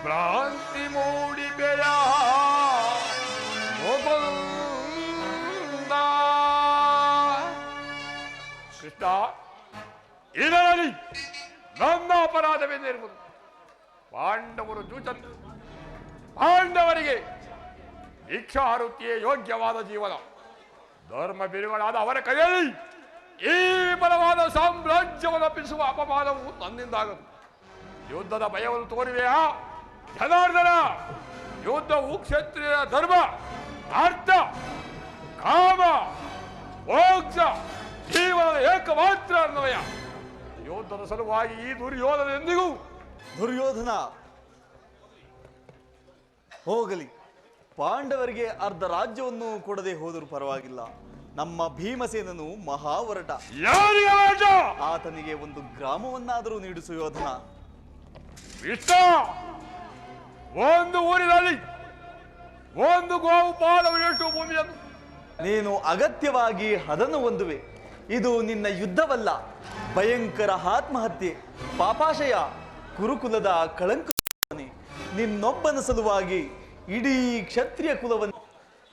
ಭ್ರಾಂತಿ ಮೂಡಿಬೆಯ ಮುಕುಂದ. ಕೃಷ್ಣ, ಇದರಲ್ಲಿ ನನ್ನ ಅಪರಾಧವೇನಿರುವುದು? ಪಾಂಡವರು ಪಾಂಡವರಿಗೆ ಭಿಕ್ಷಾವೃತ್ತಿಯೇ ಯೋಗ್ಯವಾದ ಜೀವನ. ಧರ್ಮ ಬಿರುಗಳಾದ ಅವರ ಕೈಯಲ್ಲಿ ಈ ಬಲವಾದ ಸಾಮ್ರಾಜ್ಯವನ್ನು ಅಪ್ಪಿಸುವ ಅಪಮಾನವು ನನ್ನಿಂದಾಗದು. ಯುದ್ಧದ ಭಯವನ್ನು ತೋರಿವೆಯಾ ಜನಾರ್ದನ? ಯುದ್ಧವು ಕ್ಷತ್ರಿಯ ಧರ್ಮ, ಅರ್ಥ, ಕಾಮ, ಮೋಕ್ಷ, ಜೀವನದ ಏಕಮಾತ್ರ ಅನ್ವಯ. ಯುದ್ಧದ ಸಲುವಾಗಿ ಈ ದುರ್ಯೋಧನ ಎಂದಿಗೂ ದುರ್ಯೋಧನ ಹೋಗಲಿ. ಪಾಂಡವರಿಗೆ ಅರ್ಧ ರಾಜ್ಯವನ್ನು ಕೊಡದೆ ಹೋದರೂ ಪರವಾಗಿಲ್ಲ. ನಮ್ಮ ಭೀಮಸೇನನು ಮಹಾವರಟ, ಆತನಿಗೆ ಒಂದು ಗ್ರಾಮವನ್ನಾದರೂ ನೀಡು ಸುಯೋಧನ. ಇಷ್ಟ ಒಂದು ಊರಿನಲ್ಲಿ ಒಂದು ಗೋವು ಪಾಲವಿಷ್ಟು ಭೂಮಿಯನ್ನು ನೀನು ಅಗತ್ಯವಾಗಿ ಅದನ್ನು ಹೊಂದುವೆ. ಇದು ನಿನ್ನ ಯುದ್ಧವಲ್ಲ, ಭಯಂಕರ ಆತ್ಮಹತ್ಯೆ, ಪಾಪಾಶಯ, ಕುರುಕುಲದ ಕಳಂಕ. ನಿನ್ನೊಬ್ಬನ ಸಲುವಾಗಿ ಇಡೀ ಕ್ಷತ್ರಿಯ ಕುಲವನ್ನು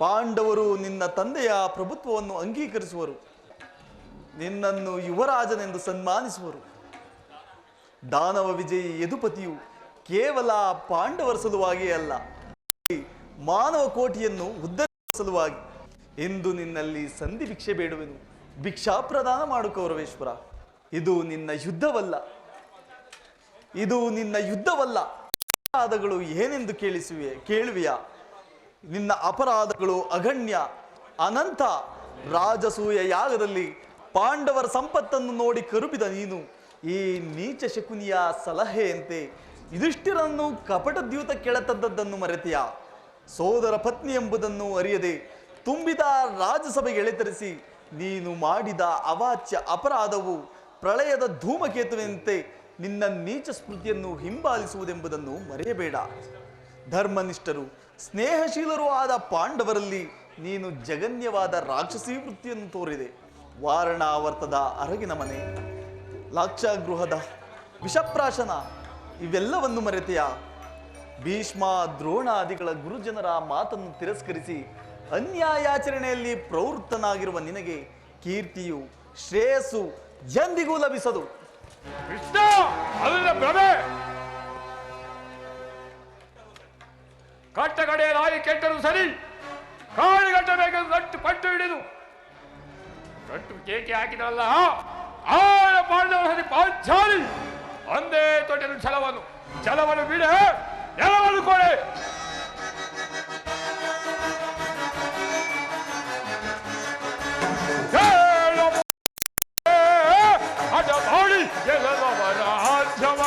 ಪಾಂಡವರು ನಿನ್ನ ತಂದೆಯ ಪ್ರಭುತ್ವವನ್ನು ಅಂಗೀಕರಿಸುವರು, ನಿನ್ನನ್ನು ಯುವರಾಜನೆಂದು ಸನ್ಮಾನಿಸುವರು. ದಾನವ ವಿಜಯಿ ಯದುಪತಿಯು ಕೇವಲ ಪಾಂಡವರ ಸಲುವಾಗಿಯೇ ಅಲ್ಲ, ಮಾನವ ಕೋಟಿಯನ್ನು ಉದ್ಧರಿಸುವ ಸಲುವಾಗಿ ಎಂದು ನಿನ್ನಲ್ಲಿ ಸಂಧಿ ಭಿಕ್ಷೆ ಬೇಡುವೆನು. ಭಿಕ್ಷಾ ಪ್ರದಾನ ಮಾಡು ಕೌರವೇಶ್ವರ. ಇದು ನಿನ್ನ ಯುದ್ಧವಲ್ಲ, ಇದು ನಿನ್ನ ಯುದ್ಧವಲ್ಲ. ಅಪರಾಧಗಳು ಏನೆಂದು ಕೇಳುವಿಯಾ? ನಿನ್ನ ಅಪರಾಧಗಳು ಅಗಣ್ಯ, ಅನಂತ. ರಾಜಸೂಯ ಯಾಗದಲ್ಲಿ ಪಾಂಡವರ ಸಂಪತ್ತನ್ನು ನೋಡಿ ಕರುಬಿದ ನೀನು ಈ ನೀಚ ಶಕುನಿಯ ಸಲಹೆಯಂತೆ ಯುಧಿಷ್ಠಿರನ್ನು ಕಪಟ ದ್ಯೂತ ಕೆಳತದ್ದದ್ದನ್ನು ಮರೆತೆಯಾ? ಸೋದರ ಪತ್ನಿ ಎಂಬುದನ್ನು ಅರಿಯದೆ ತುಂಬಿದ ರಾಜಸಭೆಗೆ ಎಳೆತರಿಸಿ ನೀನು ಮಾಡಿದ ಅವಾಚ್ಯ ಅಪರಾಧವು ಪ್ರಳಯದ ಧೂಮಕೇತುವಂತೆ ನಿನ್ನ ನೀಚ ಸ್ಮೃತಿಯನ್ನು ಹಿಂಬಾಲಿಸುವುದೆಂಬುದನ್ನು ಮರೆಯಬೇಡ. ಧರ್ಮನಿಷ್ಠರು ಸ್ನೇಹಶೀಲರೂ ಆದ ಪಾಂಡವರಲ್ಲಿ ನೀನು ಜಗನ್ಯವಾದ ರಾಕ್ಷಸೀ ವೃತ್ತಿಯನ್ನು ತೋರಿದೆ. ವಾರಣಾವರ್ತದ ಅರಗಿನ ಮನೆ, ಲಾಕ್ಷಾಗೃಹದ ವಿಷಪ್ರಾಶನ ಇವೆಲ್ಲವನ್ನು ಮರೆತೆಯ. ಭೀಷ್ಮ ದ್ರೋಣಾದಿಗಳ ಗುರುಜನರ ಮಾತನ್ನು ತಿರಸ್ಕರಿಸಿ ಅನ್ಯಾಯಾಚರಣೆಯಲ್ಲಿ ಪ್ರವೃತ್ತನಾಗಿರುವ ನಿನಗೆ ಕೀರ್ತಿಯು ಶ್ರೇಯಸ್ಸು ಎಂದಿಗೂ ಲಭಿಸದು. ಕೃಷ್ಣ, ಅದರ ಭ್ರಮೆ. ಕಟ್ಟ ಕಡೆ ನಾಯಿ ಕೆಟ್ಟರು ಸರಿ, ಕಾಳಿ ಕಟ್ಟಬೇಕೆಂದು ಗಟ್ಟು ಪಟ್ಟು ಹಿಡಿದು ಗಟ್ಟು ಕೇಕೆ ಹಾಕಿದಲ್ಲ ಆಳ ಪಾಂಡವರ ಸರಿ ಪಾಂಚಾಲಿ ಒಂದೇ ತೊಟ್ಟೆನು ಛಲವನ್ನು ಬಿಡೆ, ಎಲ್ಲವನ್ನು ಕೊಡೆ. ಅಡ ಮಾಡಿ ಎಲ್ಲವರ ರಾಜ್ಯವ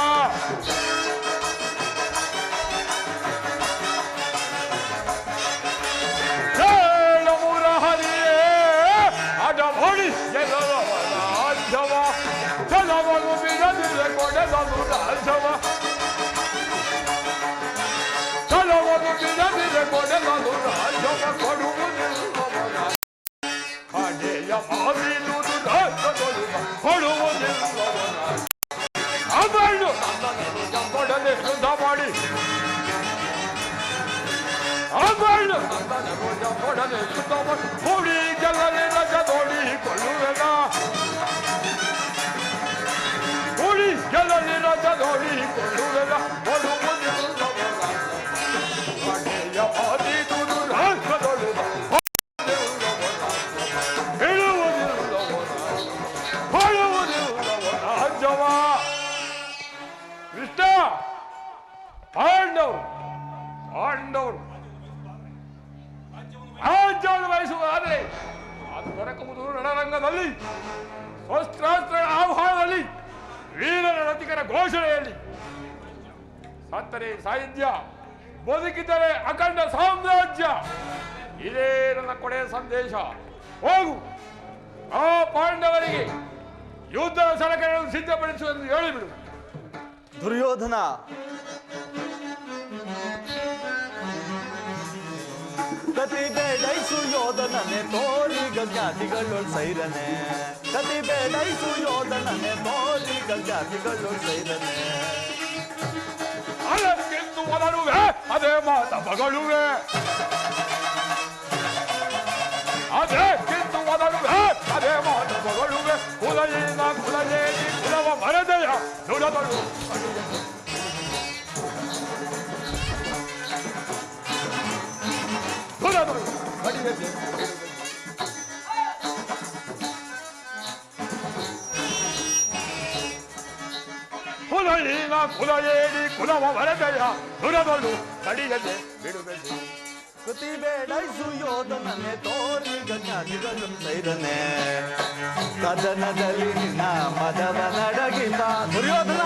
ಅಡಮೋಡಿ ಎಲ್ಲವರ ರಾಜ್ಯವ ಜಲವನ್ನು ಬಿಡದಿರೆ ಕೊಡೆದನು ರಾಜ್ಯವ ಜಲವನ್ನು ಬಿಡದಿರೆ ಕೊಡೆದನು ರಾಜ್ಯವ ಕೊಡುವುದಿಲ್ಲವರ ಕಡೆಯ ಮಾವಿದುದು ರಾಜ್ಯದೊಳು ಕೊಡುವುದಿಲ್ಲವರ ಅದನ್ನು ನನ್ನನ್ನು ಕೊಡದೆ ಶುದ್ಧ ಮಾಡಿ ಅದನ್ನು ನನ್ನನ್ನು ಕೊಡದೆ ಶುದ್ಧ ಮಾಡಿ ಕೂಡಿ ಗೆಲ್ಲದೆ ರಜದೋಡಿ ಕೊಳ್ಳುವೆನ ಕೂಡಿ ಗೆಲ್ಲದೆ ರಜದೋಡಿ ಕೊಳ್ಳುವೆನ ಕೊಡುವುದಿಲ್ಲವರ ಕಡೆಯ ಮಾವಿದುದು ರಾಜ್ಯದೊಳು ಕೃಷ್ಣ, ಪಾಂಡವರು ರಾಜ್ಯವನ್ನು ಬಯಸುವುದಾದರೆ ಅದು ದೊರಕುವುದು ರಣರಂಗದಲ್ಲಿ, ಶಸ್ತ್ರಾಸ್ತ್ರ ಆಹ್ವಾನದಲ್ಲಿ, ವೀರರ ರತಿಕರ ಘೋಷಣೆಯಲ್ಲಿ. ಸತ್ತರೆ ಸಾಹಿತ್ಯ, ಬದುಕಿದರೆ ಅಖಂಡ ಸಾಮ್ರಾಜ್ಯ. ಇದೇ ನನ್ನ ಕೊನೆಯ ಸಂದೇಶ. ಹೋಗು, ಆ ಪಾಂಡವರಿಗೆ ಯುದ್ಧದ ಸಲಕರಣೆಗಳನ್ನು ಸಿದ್ಧಪಡಿಸುವಂತೆ ಹೇಳಿಬಿಡು. ದುರ್ಯೋಧನ, ಕತಿ ಬೇಡೈಸು ಯೋಧನನೆ ತೋರಿಗ ಜ್ಞಾತಿಗಳು ಸೈರನೆ. ಕತಿ ಬೇಡೈಸು ಯೋಧನನೆ ತೋರಿಗ ಜ್ಞಾತಿಗಳು ಸೈರನೆ. ಅದಕ್ಕಿಂತ ಮೊದಲುವೆ ಅದೇ ಮಾತ ಮಗಳುವೆ, ಅದಕ್ಕಿಂತ ಮೊದಲುವೆ ಅದೇ ಮಾತ ಮಗಳುವೆ. ಕುಲಯಿನ ಕುಲಜೇರಿ ಕುಲವ ಮರದೆಯ ನುಡದಳು ಕುಲದಳು ಕಡಿಮೆದೆ. ಕುಲಯಿನ ಕುಲಜೇರಿ ಕುಲವ ಮರದೆಯ ನುಡದಳು ಕಡಿಯದೆ ಬಿಡುವೆದೆ. ಕತಿ ಬೇಡೈಸು ಯೋಧನನೆ ತೋರಿಗ ಜ್ಞಾತಿಗಳು ಸೈರನೆ. ಕದನದಲ್ಲಿ ನಿನ್ನ ಮದವ ನಡಗಿದ ದುರ್ಯೋಧನ,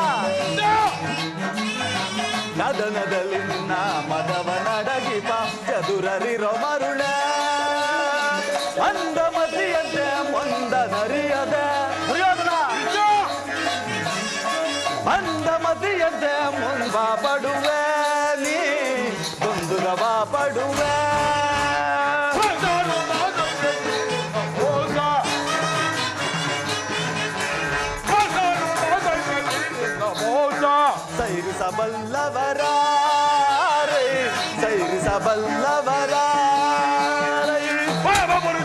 ಕದನದಲ್ಲಿ ನಿನ್ನ ಮದವ ನಡಗಿಪ ಚದುರರಿರೋ ಮರುಳೆ. ಅಂದಮತಿಯಂತೆ ಮುಂದನರಿಯದೆ ದುರ್ಯೋಧನ, ಅಂದಮತಿಯಂತೆ ಮುಂಬ ಪಡುವೆ ನೀ ಗೊಂದುಗವ ಪಡುವೆ. ಸೈರಿಸಬಲ್ಲವರ ಸೈರಿಸಬಲ್ಲವರ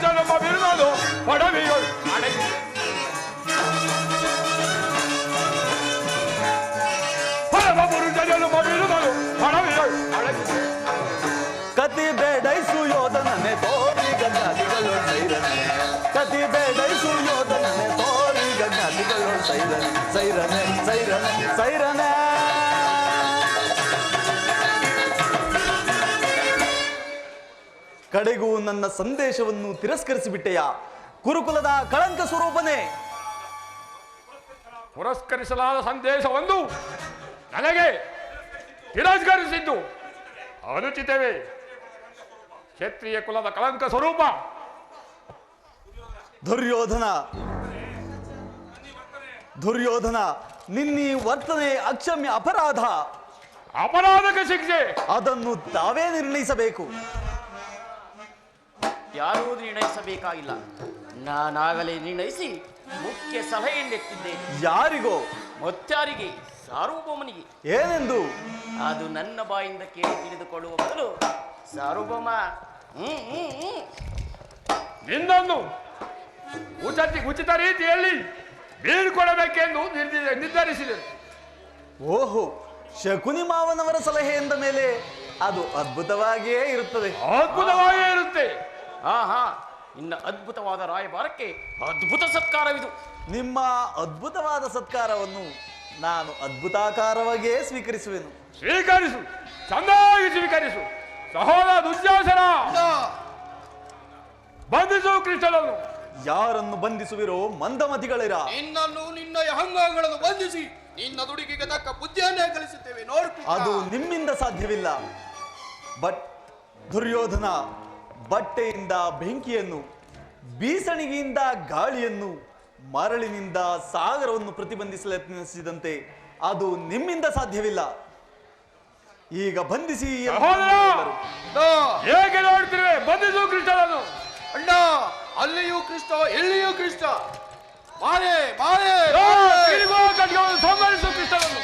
ಜನ್ಮ ಬಿರುವುದು ಪಡವಿಗಳು ಅಡಗಿ ಜನ್ಮ ಬಿರುವುದು ಪಡವಿಗಳು ಅಡಗಿ. ಕತಿ ಬೇಡೈಸು ಯೋಧನನೆ ತೋರಿಗ ಜ್ಞಾತಿಗಳು ಸೈರನೆ. ಕತಿ ಬೇಡೈಸು ಯೋಧನನೆ ತೋರಿಗ ಜ್ಞಾತಿಗಳು ಸೈರನೆ. ಸೈರನೆ ಸೈರನೆ ಸೈರನೆ. ಕಡೆಗೂ ನನ್ನ ಸಂದೇಶವನ್ನು ತಿರಸ್ಕರಿಸಿಬಿಟ್ಟೆಯ ಕುರುಕುಲದ ಕಳಂಕ ಸ್ವರೂಪನೇ. ಪುರಸ್ಕರಿಸಲಾದ ಸಂದೇಶವೊಂದು ನನಗೆ ತಿರಸ್ಕರಿಸಿದ್ದು ಅನುಚಿತವೇ? ಕ್ಷತ್ರಿಯ ಕುಲದ ಕಳಂಕ ಸ್ವರೂಪ ದುರ್ಯೋಧನ, ದುರ್ಯೋಧನ, ನಿನ್ನೀ ವರ್ತನೆ ಅಕ್ಷಮ್ಯ ಅಪರಾಧ. ಅಪರಾಧಕ್ಕೆ ಶಿಕ್ಷೆ ಅದನ್ನು ತಾವೇ ನಿರ್ಣಯಿಸಬೇಕು. ಯಾರೂ ನಿರ್ಣಯಿಸಬೇಕಾಗಿಲ್ಲ, ನಾನಾಗಲೇ ನಿರ್ಣಯಿಸಿ ಮುಖ್ಯ ಸಲಹೆಯನ್ನೆತ್ತಿದ್ದೇನೆ. ಯಾರಿಗೋ? ಮತ್ತಾರಿಗೆ? ಸಾರ್ವಭೌಮನಿಗೆ. ಏನೆಂದು? ಅದು ನನ್ನ ಬಾಯಿಂದ ಕೇಳಿ ತಿಳಿದುಕೊಳ್ಳುವ ಬದಲು ಸಾರ್ವಭೌಮ ನಿನ್ನನ್ನು ಉಚಿತ ರೀತಿಯಲ್ಲಿ ಬೀಳ್ಕೊಡಬೇಕೆಂದು ನಿರ್ಧರಿಸಿದೆ. ಓಹೋ, ಶಕುನಿ ಮಾವನವರ ಸಲಹೆ ಎಂದ ಮೇಲೆ ಅದು ಅದ್ಭುತವಾಗಿಯೇ ಇರುತ್ತದೆ. ಅದ್ಭುತವಾಗಿಯೇ ಇರುತ್ತೆ. ಹಾ, ಇನ್ನ ಅದ್ಭುತವಾದ ರಾಯಭಾರಕ್ಕೆ ಅದ್ಭುತ ಸತ್ಕಾರವಿದು. ನಿಮ್ಮ ಅದ್ಭುತವಾದ ಸತ್ಕಾರವನ್ನು ನಾನು ಅದ್ಭುತಾಕಾರವಾಗಿಯೇ ಸ್ವೀಕರಿಸುವೆನು. ಸ್ವೀಕರಿಸು, ಚೆನ್ನಾಗಿ ಸ್ವೀಕರಿಸು. ಸಹೋದರ ದುರ್ಯಾಸನ, ಬಂಧಿಸು ಕೃಷ್ಣನನ್ನು. ಯಾರನ್ನು ಬಂಧಿಸುವಿರೋ ಮಂದಮತಿಗಳಿರ? ನಿನ್ನನ್ನು ನಿನ್ನ ಅಹಂಗಾರಗಳನ್ನು ಬಂಧಿಸಿ ನಿನ್ನ ದುಡುಕಿಗೆ ತಕ್ಕ ಬುದ್ಧಿಯನ್ನೇ ಕಲಿಸುತ್ತೇವೆ ನೋಡು. ಅದು ನಿಮ್ಮಿಂದ ಸಾಧ್ಯವಿಲ್ಲ. ಬಟ್ ದುರ್ಯೋಧನ ಬಟ್ಟೆಯಿಂದ ಬೆಂಕಿಯನ್ನು, ಬೀಸಣಿಗೆಯಿಂದ ಗಾಳಿಯನ್ನು, ಮರಳಿನಿಂದ ಸಾಗರವನ್ನು ಪ್ರತಿಬಂಧಿಸಲು ಯತ್ನಿಸಿದಂತೆ ಅದು ನಿಮ್ಮಿಂದ ಸಾಧ್ಯವಿಲ್ಲ. ಈಗ ಬಂಧಿಸಿ. ಹೇಗೆ ನೋಡ್ತಿರುವೆ? ಬಂಧಿಸು ಕೃಷ್ಣನನ್ನು. ಅಣ್ಣ, ಅಲ್ಲಿಯೂ ಕೃಷ್ಣ, ಎಲ್ಲಿಯೂ ಕೃಷ್ಣ. ಮಾರೆ ಮಾರೆ ಸಂಹರಿಸು ಕೃಷ್ಣನನ್ನು.